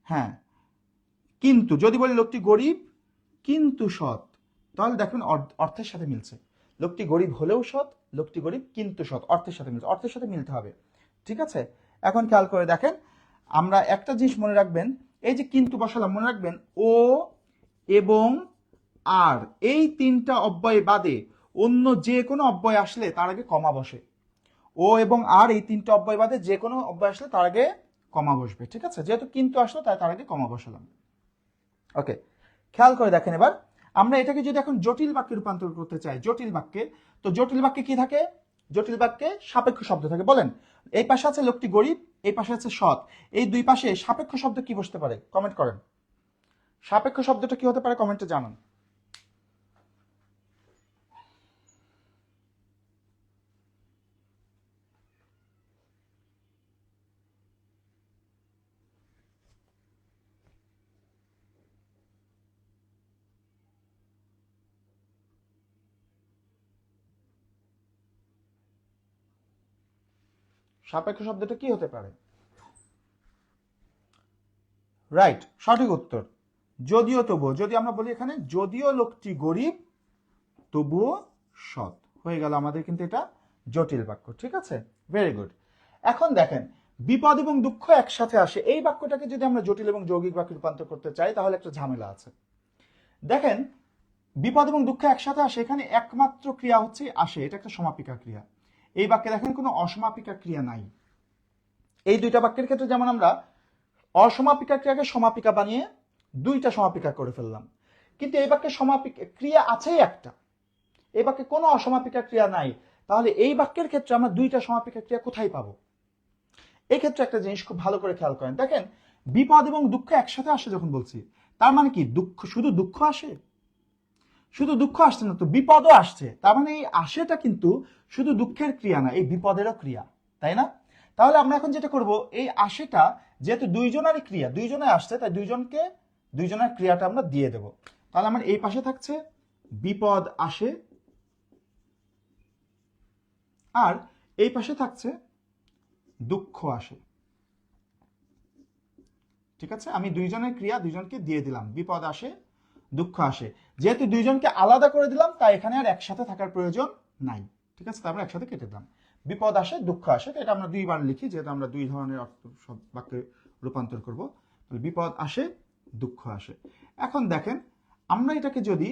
Speaker 1: হ্যাঁ, কিন্তু যদি বলি লোকটি গরিব কিন্তু সৎ, তাহলে দেখুন অর্থের সাথে মিলছে। লোকটি গরিব হলেও সৎ, লোকটি গরিব কিন্তু সৎ, অর্থের সাথে মিলছে, অর্থের সাথে মিলতে হবে। ঠিক আছে, এখন খেয়াল করে দেখেন, আমরা একটা জিনিস মনে রাখবেন, এই যে কিন্তু বসালাম, মনে রাখবেন ও এবং আর এই তিনটা অব্যয় বাদে অন্য যে কোনো অব্যয় আসলে তার আগে কমা বসে। ও এবং আর এই তিনটা অব্যয় বাদে যে কোনো অব্যয় আসলে তার আগে কমা বসবে। ঠিক আছে, যেহেতু কিন্তু আসলো তাই তার আগে কমা বসালাম। ওকে, খেয়াল করে দেখেন এবার, আমরা এটাকে যদি এখন জটিল বাক্যে রূপান্তর করতে চাই, জটিল বাক্যে, তো জটিল বাক্যে কি থাকে? জটিল বাক্যে সাপেক্ষ শব্দ থাকে। বলেন, এই পাশে আছে লোকটি গরিব, এই পাশে আছে সৎ, এই দুই পাশে সাপেক্ষ শব্দ কি বসতে পারে? কমেন্ট করেন। সাপেক্ষ শব্দটা কি হতে পারে? কমেন্টে জানান। সাপেক্ষ শব্দটা কি হতে পারে? রাইট, সঠিক উত্তর যদিও তবুও। যদি আমরা বলি এখানে যদিও লোকটি গরিব তবুও সৎ, হয়ে গেল আমাদের কিন্তু এটা জটিল বাক্য। ঠিক আছে, ভেরি গুড। এখন দেখেন, বিপদ এবং দুঃখ একসাথে আসে, এই বাক্যটাকে যদি আমরা জটিল এবং যৌগিক বাক্যে রূপান্তর করতে চাই তাহলে একটা ঝামেলা আছে। দেখেন, বিপদ এবং দুঃখ একসাথে আসে, এখানে একমাত্র ক্রিয়া হচ্ছে আসে, এটা একটা সমাপিকা ক্রিয়া। এই বাক্যে দেখেন কোনো অসমাপিকা ক্রিয়া নাই। এই দুইটা বাক্যের ক্ষেত্রে যেমন আমরা অসমাপিকা ক্রিয়াকে সমাপিকা বানিয়ে দুইটা সমাপিকা করে ফেললাম, কিন্তু এই বাক্যে সমাপিকা ক্রিয়া আছেই একটা, এই বাক্যে কোনো অসমাপিকা ক্রিয়া নাই। তাহলে এই বাক্যের ক্ষেত্রে আমরা দুইটা সমাপিকা ক্রিয়া কোথায় পাবো? এই ক্ষেত্রে একটা জিনিস খুব ভালো করে খেয়াল করেন, দেখেন বিপদ এবং দুঃখ একসাথে আসে যখন বলছি, তার মানে কি দুঃখ শুধু দুঃখ আসে? শুধু দুঃখ আসছে না তো, বিপদও আসছে। তার মানে এই আসেটা কিন্তু শুধু দুঃখের ক্রিয়া না, এই বিপদেরও ক্রিয়া, তাই না? তাহলে আমরা এখন যেটা করব, এই আসেটা যেহেতু দুইজনেরই ক্রিয়া, দুইজনে আসছে, তাই দুইজনকে দুইজনের ক্রিয়াটা আমরা দিয়ে দেব। তাহলে আমার এই পাশে থাকছে বিপদ আসে, আর এই পাশে থাকছে দুঃখ আসে। ঠিক আছে, আমি দুইজনের ক্রিয়া দুইজনকে দিয়ে দিলাম, বিপদ আসে দুঃখ আসে। যেহেতু দুইজনকে আলাদা করে দিলাম তাই এখানে আর একসাথে থাকার প্রয়োজন নাই। ঠিক আছে, তারপরে একসাথে কেটে দিলাম, বিপদ আসে দুঃখ আসে। এটা আমরা দুইবার লিখি যেহেতু আমরা দুই ধরনের অর্থ সব বাক্যে রূপান্তর করব। বিপদ আসে দুঃখ আসে। এখন দেখেন, আমরা এটাকে যদি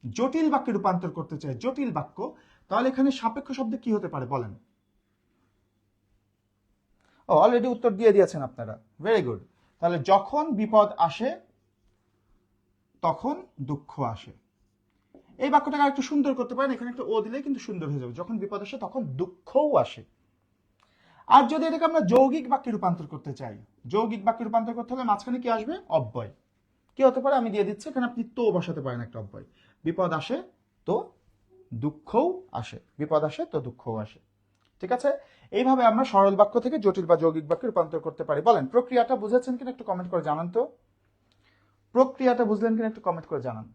Speaker 1: জটিল বাক্যে রূপান্তর করতে চাই, জটিল বাক্য, তাহলে এখানে সাপেক্ষ শব্দ কি হতে পারে বলেন? অলরেডি উত্তর দিয়ে দিয়েছেন আপনারা, ভেরি গুড। তাহলে যখন বিপদ আসে তখন দুঃখ আসে। এই বাক্যটাকে একটু সুন্দর করতে পারেন, এখানে একটা ও দিলে কিন্তু সুন্দর হয়ে যাবে, যখন বিপদ আসে তখন দুঃখও আসে। আর যদি এটাকে আমরা যৌগিক বাক্যে রূপান্তর করতে চাই, যৌগিক বাক্যে রূপান্তর করতে হলে মাঝখানে কি আসবে? অব্যয়। কি হতে পারে আমি দিয়ে দিচ্ছি, এখানে আপনি তো বসাতে পারেন একটা অব্যয়। বিপদ আসে তো দুঃখও আসে, বিপদ আসে তো দুঃখও আসে। ঠিক আছে, এইভাবে আমরা সরল বাক্য থেকে জটিল বা যৌগিক বাক্যে রূপান্তর করতে পারি। বলেন, প্রক্রিয়াটা বুঝেছেন কিনা একটু কমেন্ট করে জানান তো। প্রক্রিয়াটা বুঝলেন কিনা একটু কমেন্ট করে জানান।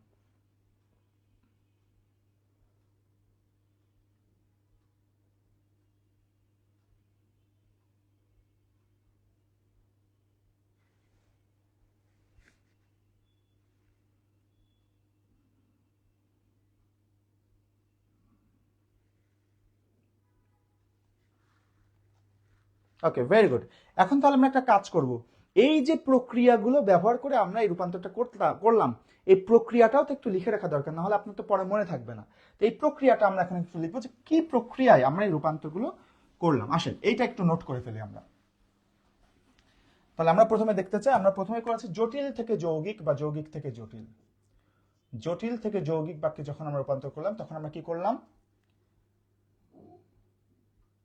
Speaker 1: ওকে, ভেরি গুড। এখন তাহলে আমরা একটা কাজ করব, এই যে প্রক্রিয়াগুলো ব্যবহার করে আমরা এই রূপান্তরটা করলাম, এই প্রক্রিয়াটাও তো একটু লিখে রাখা দরকার, না হলে আপনার তো পরে মনে থাকবে না। তো এই প্রক্রিয়াটা আমরা এখন একটু লিখবো যে কি প্রক্রিয়ায় আমরা এই রূপান্তরগুলো করলাম। আসেন এইটা একটু নোট করে ফেলি আমরা। তাহলে আমরা প্রথমে দেখতে চাই, আমরা প্রথমে করেছি জটিল থেকে যৌগিক বা যৌগিক থেকে জটিল। জটিল থেকে যৌগিক বাক্যে যখন আমরা রূপান্তর করলাম তখন আমরা কি করলাম,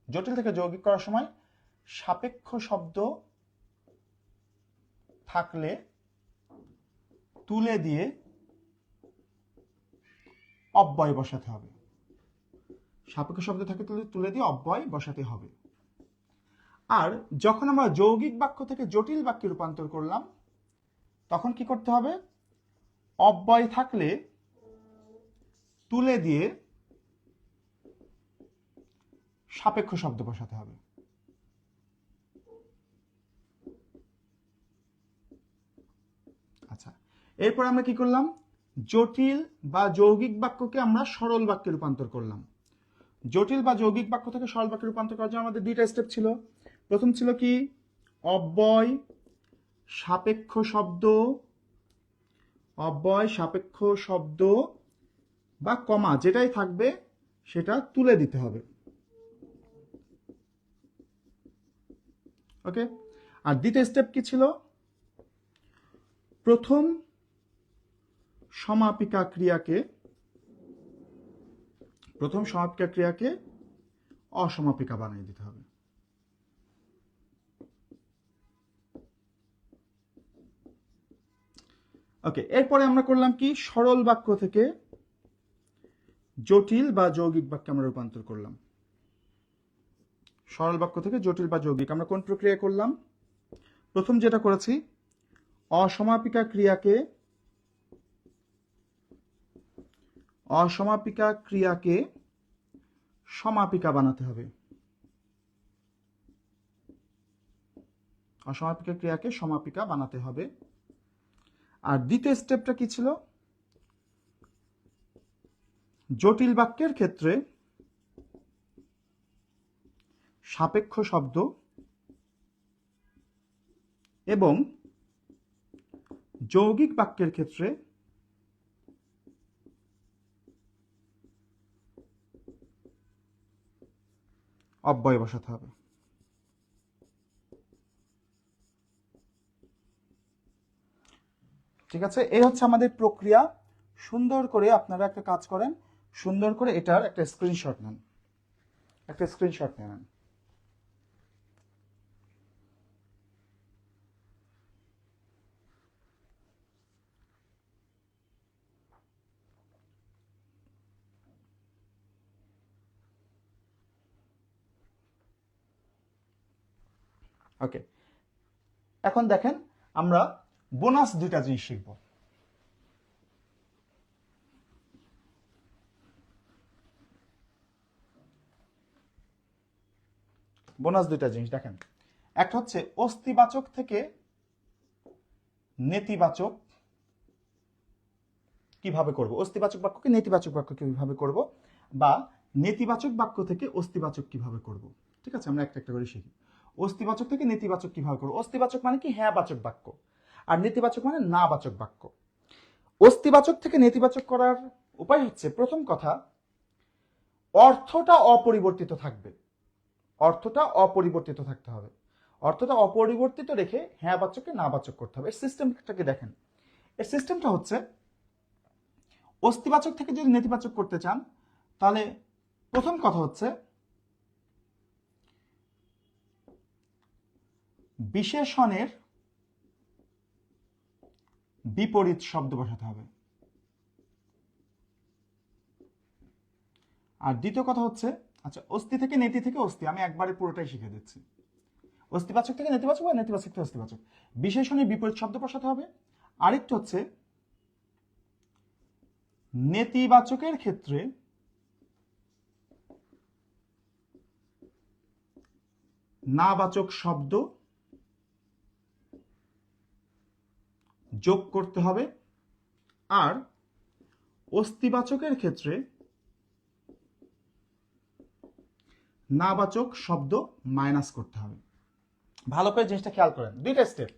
Speaker 1: জটিল থেকে যৌগিক করার সময় সাপেক্ষ শব্দ থাকলে তুলে দিয়ে অব্যয় বসাতে হবে। সাপেক্ষ শব্দ থাকে তুলে দিয়ে অব্যয় বসাতে হবে। আর যখন আমরা যৌগিক বাক্য থেকে জটিল বাক্যে রূপান্তর করলাম তখন কি করতে হবে, অব্যয় থাকলে তুলে দিয়ে সাপেক্ষ শব্দ বসাতে হবে। আচ্ছা, এরপর আমরা কি করলাম, জটিল বা যৌগিক বাক্যকে আমরা সরল বাক্যে রূপান্তর করলাম। জটিল বা যৌগিক বাক্য থেকে সরল বাক্যে রূপান্তর করার জন্য আমাদের দুইটা স্টেপ ছিল। প্রথম ছিল কি, অব্যয় সাপেক্ষ শব্দ, অব্যয় সাপেক্ষ শব্দ বা কমা যেটাই থাকবে সেটা তুলে দিতে হবে। ওকে, আর দ্বিতীয় স্টেপ কি ছিল, প্রথম সমাপিকা ক্রিয়াকে অসমাপিকা বানিয়ে দিতে হবে। ওকে, এরপরে আমরা করলাম কি, সরল বাক্য থেকে জটিল বা যৌগিক বাক্যে আমরা রূপান্তর করলাম। সরল বাক্য থেকে জটিল বা যৌগিক আমরা কোন প্রক্রিয়া করলাম, প্রথম যেটা করেছি, অসমাপিকা ক্রিয়াকে সমাপিকা বানাতে হবে। অসমাপিকা ক্রিয়াকে সমাপিকা বানাতে হবে। আর দ্বিতীয় স্টেপটা কি ছিল, জটিল বাক্যের ক্ষেত্রে সাপেক্ষ শব্দ এবং যৌগিক বাক্যের ক্ষেত্রে অব্যয় বসাতে হবে। ঠিক আছে, এই হচ্ছে আমাদের প্রক্রিয়া। সুন্দর করে আপনারা একটা কাজ করেন, সুন্দর করে এটার একটা স্ক্রিনশট নেন, ওকে। এখন দেখেন আমরা বোনাস দুইটা জিনিস শিখব। বোনাস দুইটা জিনিস দেখেন, একটা হচ্ছে অস্তিবাচক থেকে নেতিবাচক কিভাবে করব, অস্তিবাচক বাক্যকে নেতিবাচক বাক্য কিভাবে করব, বা নেতিবাচক বাক্য থেকে অস্তিবাচক কিভাবে করব। ঠিক আছে, আমরা একটা একটা করে শিখি। অস্তিবাচক থেকে নেতিবাচক কিভাবে করব। অস্তিবাচক মানে কি, হ্যাঁ বাচক বাক্য, আর নেতিবাচক মানে না বাচক বাক্য। অস্তিবাচক থেকে নেতিবাচক করার উপায় হচ্ছে, প্রথম কথা, অর্থটা অপরিবর্তিত থাকবে, অর্থটা অপরিবর্তিত থাকতে হবে। অর্থটা অপরিবর্তিত রেখে হ্যাঁ বাচককে না বাচক করতে হবে। এর সিস্টেমটাকে দেখেন, এর সিস্টেমটা হচ্ছে, অস্তিবাচক থেকে যদি নেতিবাচক করতে চান তাহলে প্রথম কথা হচ্ছে বিশেষণের বিপরীত শব্দ বসাতে হবে। আর দ্বিতীয় কথা হচ্ছে, আচ্ছা, অস্তি থেকে নেতি থেকে অস্তি আমি একবারে পুরোটাই শিখে দিচ্ছি। অস্তিবাচক থেকে নেতিবাচক বা নেতিবাচক থেকে অস্তিবাচক, বিশেষণের বিপরীত শব্দ বসাতে হবে। আরেকটা হচ্ছে নেতিবাচকের ক্ষেত্রে নাবাচক শব্দ যোগ করতে হবে। আর অস্তিবাচকের ক্ষেত্রে নাবাচক শব্দ মাইনাস করতে হবে। ভালো করে জিনিসটা খেয়াল করেন, দুইটা স্টেপ।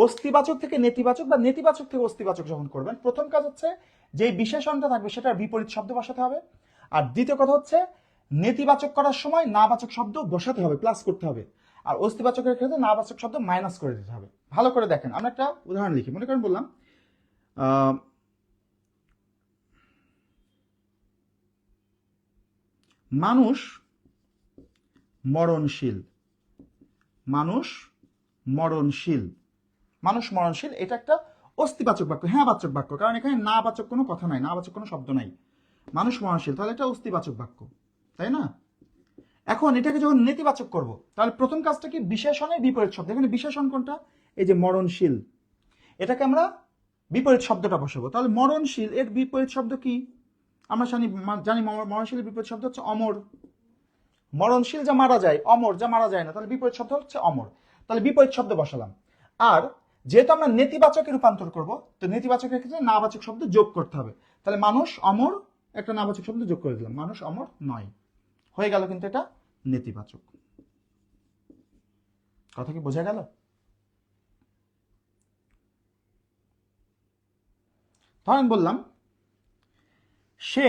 Speaker 1: অস্তিবাচক থেকে নেতিবাচক বা নেতিবাচক থেকে অস্তিবাচক যখন করবেন, প্রথম কাজ হচ্ছে যে বিশেষণটা থাকবে সেটার বিপরীত শব্দ বসাতে হবে। আর দ্বিতীয় কথা হচ্ছে নেতিবাচক করার সময় নাবাচক শব্দ বসাতে হবে, প্লাস করতে হবে। আর অস্তিবাচকের ক্ষেত্রে নাবাচক শব্দ মাইনাস করে দিতে হবে। ভালো করে দেখেন, আমরা একটা উদাহরণ লিখি। মনে করেন বললাম মানুষ মরণশীল। মানুষ মরণশীল। মানুষ মরণশীল, এটা একটা অস্তিবাচক বাক্য, হ্যাঁ বাচক বাক্য, কারণ এখানে না বাচক কোনো কথা নাই, না বাচক কোনো শব্দ নাই। মানুষ মরণশীল, তাহলে এটা অস্তিবাচক বাক্য, তাই না? এখন এটাকে যখন নেতিবাচক করব, তাহলে প্রথম কাজটা কি? বিশেষণের বিপরীত শব্দ। এখানে বিশেষণ কোনটা? এই যে মরণশীল, এটাকে আমরা বিপরীত শব্দটা বসাবো। তাহলে মরণশীল এর বিপরীত শব্দ কি? আমরা জানি মরণশীলের বিপরীত শব্দ হচ্ছে অমর। মরণশীল যা মারা যায়, অমর যা মারা যায় না, তাহলে বিপরীত শব্দ হচ্ছে অমর। তাহলে বিপরীত শব্দ বসালাম। আর যেহেতু আমরা নেতিবাচকে রূপান্তর করব, তো নেতিবাচকের ক্ষেত্রে নাবাচক শব্দ যোগ করতে হবে। তাহলে মানুষ অমর, একটা নাবাচক শব্দ যোগ করে দিলাম, মানুষ অমর নয়। হয়ে গেল কিন্তু এটা নেতিবাচক। কথা কি বোঝা গেল? ধরেন বললাম সে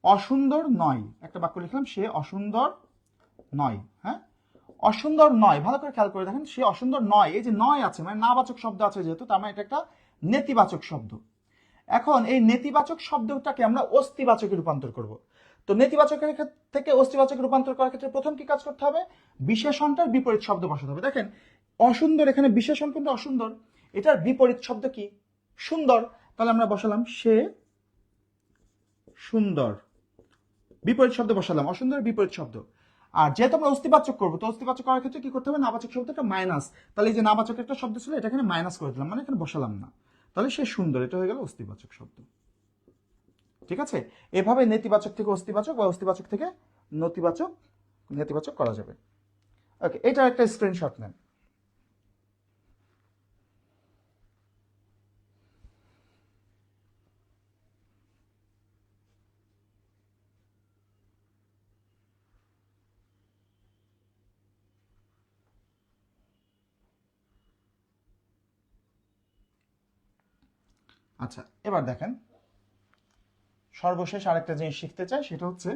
Speaker 1: অসুন্দর নয়, একটা বাক্য লিখলাম, সে অসুন্দর নয়। হ্যাঁ, অসুন্দর নয়, ভালো করে খেয়াল করে দেখেন, সে অসুন্দর নয়, এই যে নয় আছে মানে নাবাচক শব্দ আছে যেহেতু, তার মানে এটা একটা নেতিবাচক শব্দ। এখন এই নেতিবাচক শব্দটাকে আমরা অস্তিবাচকে রূপান্তর করব। তো নেতিবাচকের থেকে অস্তিবাচকে রূপান্তর করার ক্ষেত্রে প্রথম কি কাজ করতে হবে? বিশেষণটার বিপরীত শব্দ বসাতে হবে। দেখেন অসুন্দর, এখানে বিশেষণ কিন্তু অসুন্দর, এটার বিপরীত শব্দ কি? সুন্দর। তাহলে আমরা বসালাম সে সুন্দর, বিপরীত শব্দ বসালাম, অসুন্দরের বিপরীত শব্দ। আর যেহেতু আমরা অস্তিবাচক করবো, তো অস্তিবাচক করার ক্ষেত্রে কি করতে হবে? নাবাচক শব্দটা মাইনাস। তাহলে এই যে নাবাচক একটা শব্দ ছিল, এটা এখানে মাইনাস করে দিলাম, মানে এখানে বসালাম না। তাহলে সে সুন্দর, এটা হয়ে গেল অস্তিবাচক শব্দ। ঠিক আছে? এভাবে নেতিবাচক থেকে অস্তিবাচক বা অস্তিবাচক থেকে নেতিবাচক করা যাবে। ওকে, এটা একটা স্ক্রিনশট নেন। আচ্ছা, এবার দেখেন সর্বশেষ আরেকটা জিনিস শিখতে চাই, সেটা হচ্ছে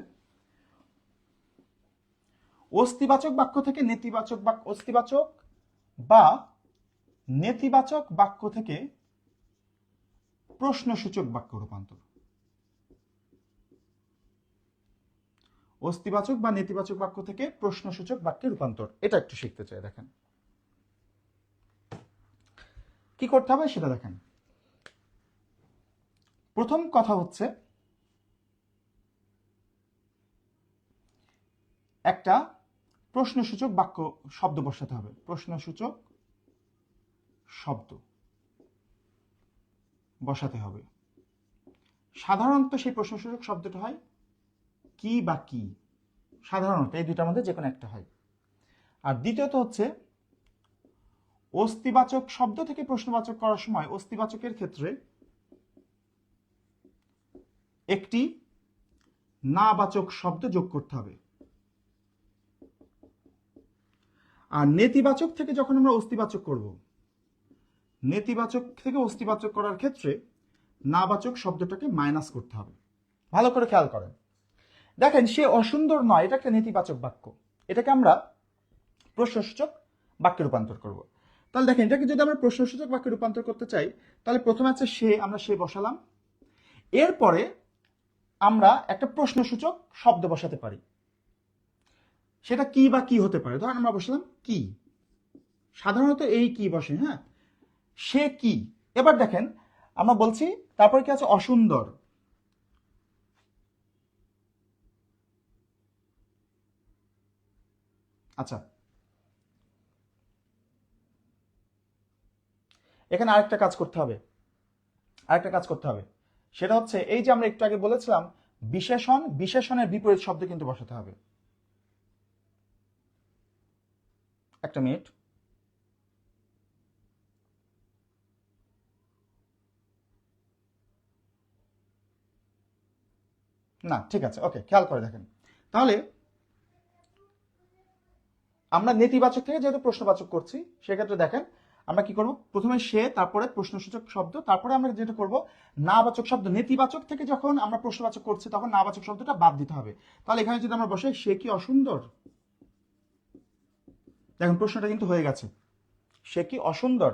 Speaker 1: অস্তিবাচক বাক্য থেকে নেতিবাচক বাক্য, অস্তিবাচক বা নেতিবাচক বাক্য থেকে প্রশ্নসূচক বাক্য রূপান্তর। অস্তিবাচক বা নেতিবাচক বাক্য থেকে প্রশ্নসূচক বাক্যে রূপান্তর, এটা একটু শিখতে চাই। দেখেন কি করতে হবে সেটা দেখেন। প্রথম কথা হচ্ছে একটা প্রশ্নসূচক বাক্য শব্দ বসাতে হবে, প্রশ্নসূচক শব্দ বসাতে হবে। সাধারণত সেই প্রশ্নসূচক শব্দটা হয় কি বা কি, সাধারণত এই দুইটার মধ্যে যে কোনো একটা হয়। আর দ্বিতীয়ত হচ্ছে অস্তিবাচক শব্দ থেকে প্রশ্নবাচক করার সময় অস্তিবাচকের ক্ষেত্রে একটি নাবাচক শব্দ যোগ করতে হবে। আর নেতিবাচক থেকে যখন আমরা অস্তিবাচক করব, নেতিবাচক থেকে অস্তিবাচক করার ক্ষেত্রে নাবাচক শব্দটাকে মাইনাস করতে হবে। ভালো করে খেয়াল করেন, দেখেন সে অসুন্দর নয়, এটা একটা নেতিবাচক বাক্য, এটাকে আমরা প্রশ্নসূচক বাক্যে রূপান্তর করব। তাহলে দেখেন এটাকে যদি আমরা প্রশ্নসূচক বাক্যে রূপান্তর করতে চাই, তাহলে প্রথমে আছে সে, আমরা সে বসালাম, এরপরে আমরা একটা প্রশ্নসূচক শব্দ বসাতে পারি। সেটা কি বা কি হতে পারে? ধরেন আমরা বসালাম কি, সাধারণত এই কি বসে, হ্যাঁ, সে কি। এবার দেখেন আমরা বলছি তারপরে কি আছে? অসুন্দর। আচ্ছা, এখানে আরেকটা কাজ করতে হবে, সেটা হচ্ছে এই যে আমরা একটু আগে বলেছিলাম বিশেষণ, বিশেষণের বিপরীত শব্দ কিন্তু বসাতে হবে। একটা মিনিট, না ঠিক আছে, ওকে, খেয়াল করে দেখেন। তাহলে আমরা নেতিবাচক থেকে যেহেতু প্রশ্নবাচক করছি, সেক্ষেত্রে দেখেন আমরা কি করব, প্রথমে সে, তারপরে প্রশ্নসূচক শব্দ, তারপরে আমরা যেটা করব নাবাচক শব্দ। নেতিবাচক থেকে যখন আমরা প্রশ্নবাচক করছি তখন নাবাচক শব্দটা বাদ দিতে হবে। তাহলে এখানে যদি আমরা বসাই সে কি অসুন্দর, দেখেন প্রশ্নটা কিন্তু হয়ে গেছে, সে কি অসুন্দর,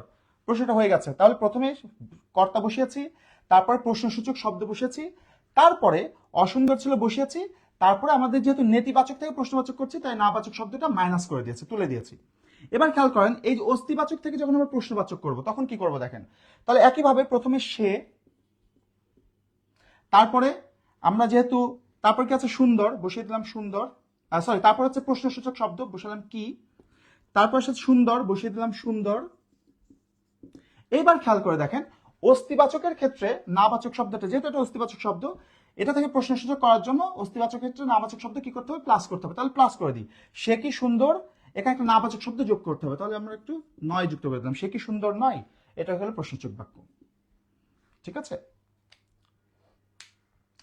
Speaker 1: প্রশ্নটা হয়ে গেছে। তাহলে প্রথমে কর্তা বসিয়েছি, তারপরে প্রশ্নসূচক শব্দ বসিয়েছি, তারপরে অসুন্দর ছিল বসিয়েছি, তারপরে আমাদের যেহেতু নেতিবাচক থেকে প্রশ্নবাচক করছি তাই নাবাচক শব্দটা মাইনাস করে দিয়েছি, তুলে দিয়েছি। এবার খেয়াল করেন এই যে অস্তিবাচক থেকে যখন আমরা প্রশ্নবাচক করব তখন কি করব দেখেন। তাহলে একইভাবে প্রথমে সে, তারপরে আমরা যেহেতু তারপর কি আছে সুন্দর, বসিয়ে দিলাম সুন্দর, সরি তারপর হচ্ছে প্রশ্নসূচক শব্দ বসালাম কি, তারপর হচ্ছে সুন্দর, বসিয়ে দিলাম সুন্দর। এইবার খেয়াল করে দেখেন অস্তিবাচকের ক্ষেত্রে নাবাচক শব্দটা, যেহেতু এটা অস্তিবাচক শব্দ, এটা থেকে প্রশ্নসূচক করার জন্য অস্তিবাচক ক্ষেত্রে নাবাচক শব্দ কি করতে হবে, প্লাস করতে হবে। তাহলে প্লাস করে দিই, সে কি সুন্দর, এখানে একটা নাবাচক শব্দ যোগ করতে হবে। তাহলে আমরা একটু নয় যুক্ত করে দিলাম, সে কি সুন্দর নয়, এটা হলো প্রশ্নসূচক বাক্য। ঠিক আছে,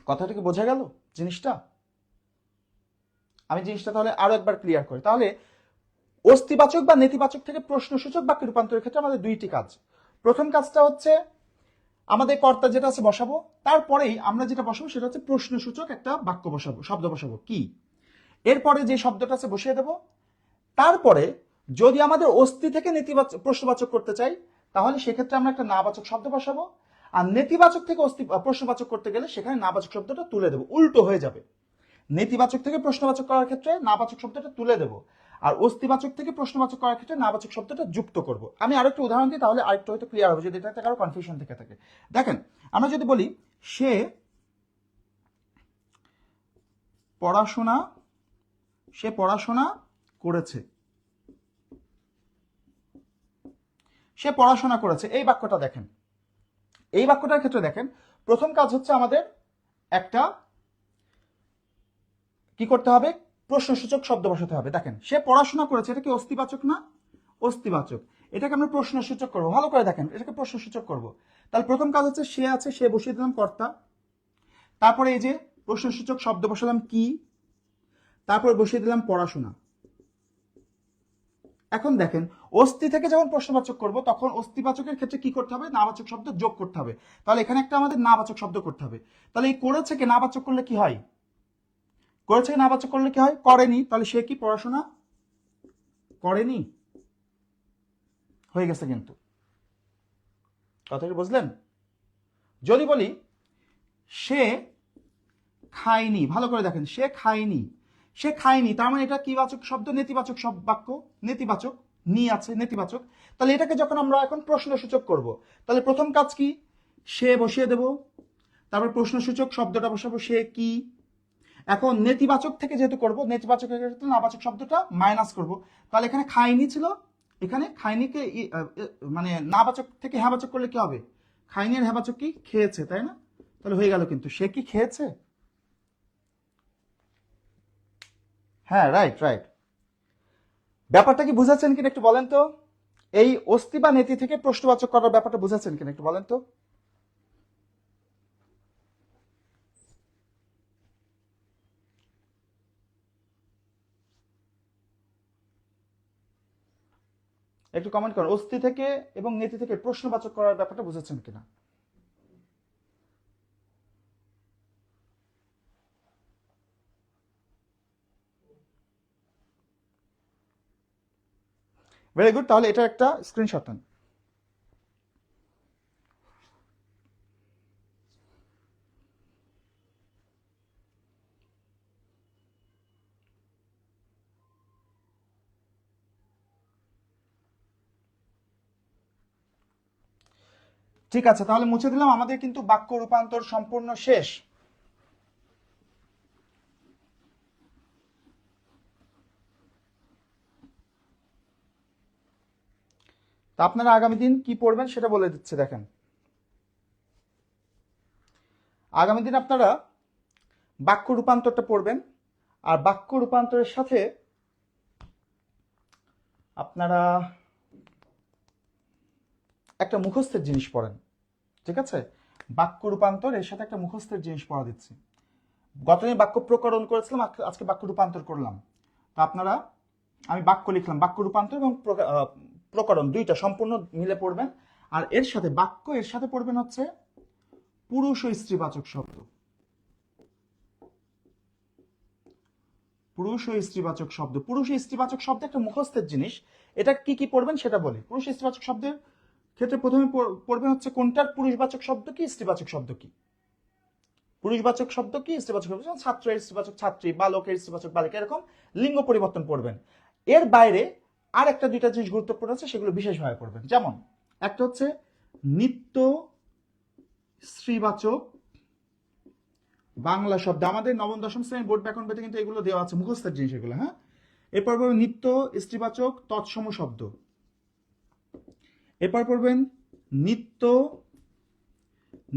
Speaker 1: কথাটা কি বোঝা গেল জিনিসটা? আমি জিনিসটা তাহলে আরো একবার ক্লিয়ার করি। তাহলে অস্তিবাচক বা নেতিবাচক থেকে প্রশ্নসূচক বাক্যে রূপান্তরের ক্ষেত্রে আমাদের দুইটি কাজ। প্রথম কাজটা হচ্ছে আমাদের কর্তা যেটা আছে বসাবো, তারপরেই আমরা যেটা বসাবো সেটা হচ্ছে প্রশ্নসূচক একটা বাক্য বসাবো, শব্দ বসাবো কি, এরপরে যে শব্দটা আছে বসিয়ে দেবো। তারপরে যদি আমাদের অস্তি থেকে নেতিবাচক প্রশ্নবাচক করতে চাই তাহলে সেক্ষেত্রে আমরা একটা নাবাচক শব্দ বসাবো, আর নেতিবাচক থেকে প্রশ্নবাচক করতে গেলে সেখানে নাবাচক শব্দটা তুলে দেবো, উল্টো হয়ে যাবে। নেতিবাচক থেকে প্রশ্নবাচক করার ক্ষেত্রে নাবাচক শব্দটা তুলে দেব, আর অস্তিবাচক থেকে প্রশ্নবাচক করার ক্ষেত্রে নাবাচক শব্দটা যুক্ত করব। আমি আরেকটা উদাহরণ দিই, তাহলে আরেকটু হয়তো ক্লিয়ার হবে যদি এটাতে কারো কনফিউশন থেকে থাকে। দেখেন আমরা যদি বলি সে পড়াশোনা করেছে, সে পড়াশোনা করেছে, এই বাক্যটা দেখেন, এই বাক্যটার ক্ষেত্রে দেখেন প্রথম কাজ হচ্ছে আমাদের একটা কি করতে হবে, প্রশ্নসূচক শব্দ বসাতে হবে। দেখেন সে পড়াশোনা করেছে, এটা কি অস্তিবাচক না, অস্তিবাচক, এটাকে আমরা প্রশ্নসূচক করবো। ভালো করে দেখেন, এটাকে প্রশ্নসূচক করব। তাহলে প্রথম কাজ হচ্ছে সে আছে, সে বসিয়ে দিলাম কর্তা, তারপরে এই যে প্রশ্নসূচক শব্দ বসালাম কি, তারপরে বসিয়ে দিলাম পড়াশোনা। এখন দেখেন অস্তি থেকে যখন প্রশ্নবাচক করব তখন অস্তিবাচকের ক্ষেত্রে কি করতে হবে, নাবাচক শব্দ যোগ করতে হবে। তাহলে এখানে একটা আমাদের নাবাচক শব্দ করতে হবে। তাহলে এই করেছে কে নাবাচক করলে কি হয়, করেছে নাবাচক করলে কি হয়, করেনি, তাহলে সে কি পড়াশোনা করেনি, হয়ে গেছে কিন্তু। কথাটি বুঝলেন? যদি বলি সে খায়নি, ভালো করে দেখেন সে খায়নি, সে খায়নি, তার মানে এটা কি বাচক শব্দ, নেতিবাচক বাক্য, নেতিবাচক, নি আছে নেতিবাচক। তাহলে এটাকে যখন আমরা এখন প্রশ্নসূচক করব তাহলে প্রথম কাজ কি, সে বসিয়ে দেব, তারপর প্রশ্নসূচক শব্দটা বসাবো সে কি। এখন নেতিবাচক থেকে যেহেতু করব, নেতিবাচকের ক্ষেত্রে নাবাচক শব্দটা মাইনাস করব। তাহলে এখানে খায়নি ছিল, এখানে খায়নিকে মানে নাবাচক থেকে হ্যাবাচক করলে কি হবে, খায়নি আর হ্যাবাচক কি, খেয়েছে, তাই না? তাহলে হয়ে গেল কিন্তু, সে কি খেয়েছে, হ্যাঁ রাইট রাইট। ব্যাপারটা কি বুঝাচ্ছেন কিনা একটু বলেন তো, এই অস্তি বা নেতি থেকে প্রশ্নবাচক করার ব্যাপারটা বুঝাচ্ছেন কিনা একটু বলেন তো। একটু কমেন্ট করুন অস্তি থেকে এবং নেতি থেকে প্রশ্নবাচক করার ব্যাপারটা বুঝাচ্ছেন কিনা। ভেরি গুড, তাহলে এটা একটা স্ক্রিনশট নেন। ঠিক আছে, তাহলে মুছে দিলাম, আমাদের কিন্তু বাক্য রূপান্তর সম্পূর্ণ শেষ। তা আপনারা আগামী দিন কি পড়বেন সেটা বলে দিচ্ছে, দেখেন আগামী দিন আপনারা বাক্য রূপান্তরটা পড়বেন, আর বাক্য রূপান্তরের সাথে আপনারা একটা মুখস্থের জিনিস পড়েন। ঠিক আছে, বাক্য রূপান্তর এর সাথে একটা মুখস্থের জিনিস পড়া দিচ্ছি। গতদিন বাক্য প্রকরণ করেছিলাম, আজকে বাক্য রূপান্তর করলাম। তো আপনারা আমি বাক্য লিখলাম, বাক্য রূপান্তর এবং প্রকরণ দুইটা সম্পূর্ণ মিলে পড়বেন। আর এর সাথে বাক্য, এর সাথে পড়বেন হচ্ছে পুরুষ ও স্ত্রীবাচক শব্দ। পুরুষ ও স্ত্রীবাচক শব্দ, পুরুষ ও স্ত্রীবাচক শব্দ একটা মুখস্থের জিনিস। এটা কি কি পড়বেন সেটা বলি। পুরুষ স্ত্রীবাচক শব্দের ক্ষেত্রে প্রথমে পড়বেন হচ্ছে কোনটার পুরুষবাচক শব্দ কি, স্ত্রীবাচক শব্দ কি। পুরুষবাচক শব্দ কি, স্ত্রীবাচক শব্দ, যেমন ছাত্রের স্ত্রীবাচক ছাত্রী, বালকের স্ত্রীবাচক বালিকা, এরকম লিঙ্গ পরিবর্তন পড়বেন। এর বাইরে আর একটা দুইটা জিনিস গুরুত্বপূর্ণ আছে, সেগুলো বিশেষভাবে পড়বেন। যেমন একটা হচ্ছে নিত্য স্ত্রীবাচক বাংলা শব্দ। আমাদের নবম দশম শ্রেণীর বোর্ড ব্যাকরণ বইতে কিন্তু এগুলো দেওয়া আছে, মুখস্থের জিনিস এগুলো। হ্যাঁ, এরপর পড়বেন নিত্য স্ত্রীবাচক তৎসম শব্দ। এরপর পড়বেন নিত্য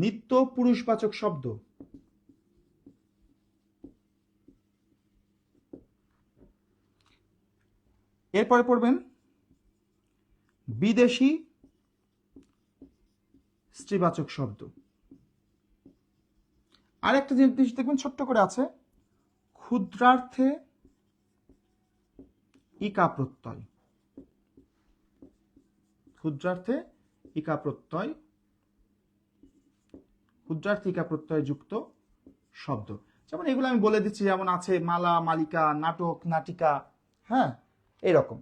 Speaker 1: নিত্য পুরুষবাচক শব্দ। এরপরে পড়বেন বিদেশি স্ত্রীবাচক শব্দ। আরেকটা জিনিস দেখবেন ছোট্ট করে আছে, ক্ষুদ্রার্থে ইকা প্রত্যয়। ক্ষুদ্রার্থে ইকা প্রত্যয়, ক্ষুদ্রার্থে ইকা প্রত্যয় যুক্ত শব্দ। যেমন এগুলো আমি বলে দিচ্ছি, যেমন আছে মালা, মালিকা, নাটক, নাটিকা। হ্যাঁ, এইরকম।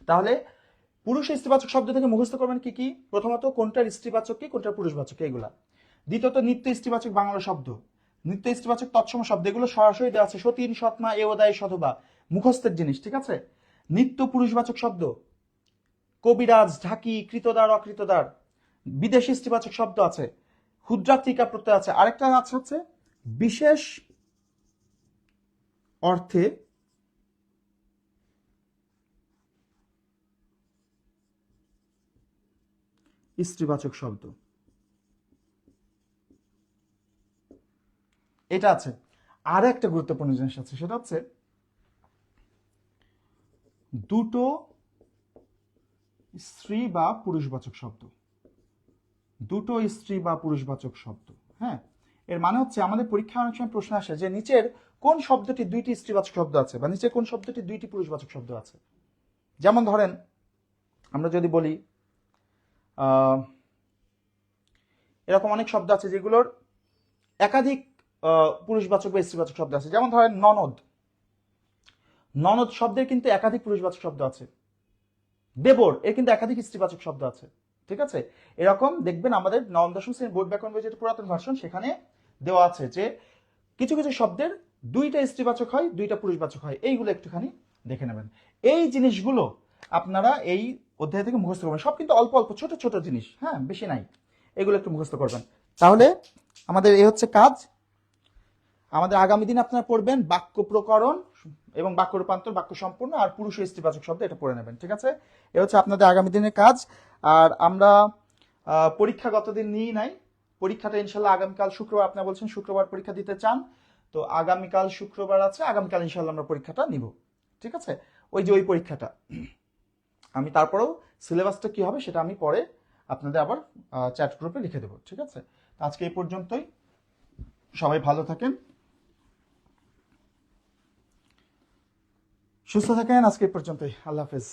Speaker 1: তাহলে পুরুষ স্ত্রীবাচক শব্দ থেকে মুখস্থ করবেন কি কি। প্রথমত কোনটার স্ত্রীবাচক কি, কোনটার পুরুষবাচক, এগুলা। দ্বিতীয়ত নিত্য স্ত্রীবাচক বাংলা শব্দ, নিত্য স্ত্রীবাচক তৎসম শব্দ, এগুলো সরাসরি দেওয়া আছে, সতীন, সৎমা, এওদায়, সধবা, মুখস্থের জিনিস, ঠিক আছে। নিত্য পুরুষবাচক শব্দ, কবিরাজ, ঢাকি, কৃতদার, অকৃতদার। বিদেশি স্ত্রীবাচক শব্দ আছে, ক্ষুদ্রাত্মিকা প্রত্যয় আছে। আরেকটা আছে হচ্ছে বিশেষ অর্থে স্ত্রীবাচক শব্দ, এটা আছে। আর একটা গুরুত্বপূর্ণ জিনিস আছে, সেটা হচ্ছে দুটো স্ত্রী বা পুরুষবাচক শব্দ। দুটো স্ত্রী বা পুরুষবাচক শব্দ। হ্যাঁ, এর মানে হচ্ছে আমাদের পরীক্ষায় অনেক সময় প্রশ্ন আসে যে নিচের কোন শব্দটি দুইটি স্ত্রীবাচক শব্দ আছে, বা নিচের কোন শব্দটি দুইটি পুরুষবাচক শব্দ আছে। যেমন ধরেন আমরা যদি বলি এরকম অনেক শব্দ আছে যেগুলোর একাধিক পুরুষবাচক বা স্ত্রীবাচক শব্দ আছে। যেমন ধরেন ননদ, ননদ শব্দের কিন্তু একাধিক পুরুষবাচক শব্দ আছে। দেবর, এর কিন্তু একাধিক স্ত্রীবাচক শব্দ আছে, ঠিক আছে। এরকম দেখবেন আমাদের নবম দশম শ্রেণীর বোর্ড ব্যাকরণ বই যেটা পুরাতন ভার্সন, সেখানে দেওয়া আছে যে কিছু কিছু শব্দের দুইটা স্ত্রীবাচক হয়, দুইটা পুরুষবাচক হয়। এইগুলো একটুখানি দেখে নেবেন। এই জিনিসগুলো আপনারা এই অধ্যায় থেকে মুখস্থ করবেন। সব কিন্তু অল্প অল্প ছোট ছোট জিনিস, হ্যাঁ, বেশি নাই। এগুলো একটু মুখস্থ করবেন। তাহলে আমাদের এই হচ্ছে কাজ। আমাদের আগামী দিন আপনারা পড়বেন বাক্য প্রকরণ এবং বাক্য রূপান্তর, বাক্য সম্পূর্ণ, আর পুরুষ ও স্ত্রীবাচক শব্দ, এটা পড়ে নেবেন, ঠিক আছে। এ হচ্ছে আপনাদের আগামী দিনের কাজ। আর আমরা পরীক্ষা গতদিন নিই নাই, পরীক্ষাটা ইনশাল্লাহ আগামীকাল শুক্রবার, আপনারা বলছেন শুক্রবার পরীক্ষা দিতে চান, তো আগামীকাল শুক্রবার আছে, আগামীকাল ইনশাল্লাহ আমরা পরীক্ষাটা নিব, ঠিক আছে। ওই যে ওই পরীক্ষাটা আমি তারপরেও সিলেবাসটা কি হবে সেটা আমি পরে আপনাদের আবার চ্যাট গ্রুপে লিখে দেবো, ঠিক আছে। আজকে এই পর্যন্তই, সবাই ভালো থাকেন, সুস্থ থাকেন। আজকে এই পর্যন্তই, আল্লাহ হাফেজ।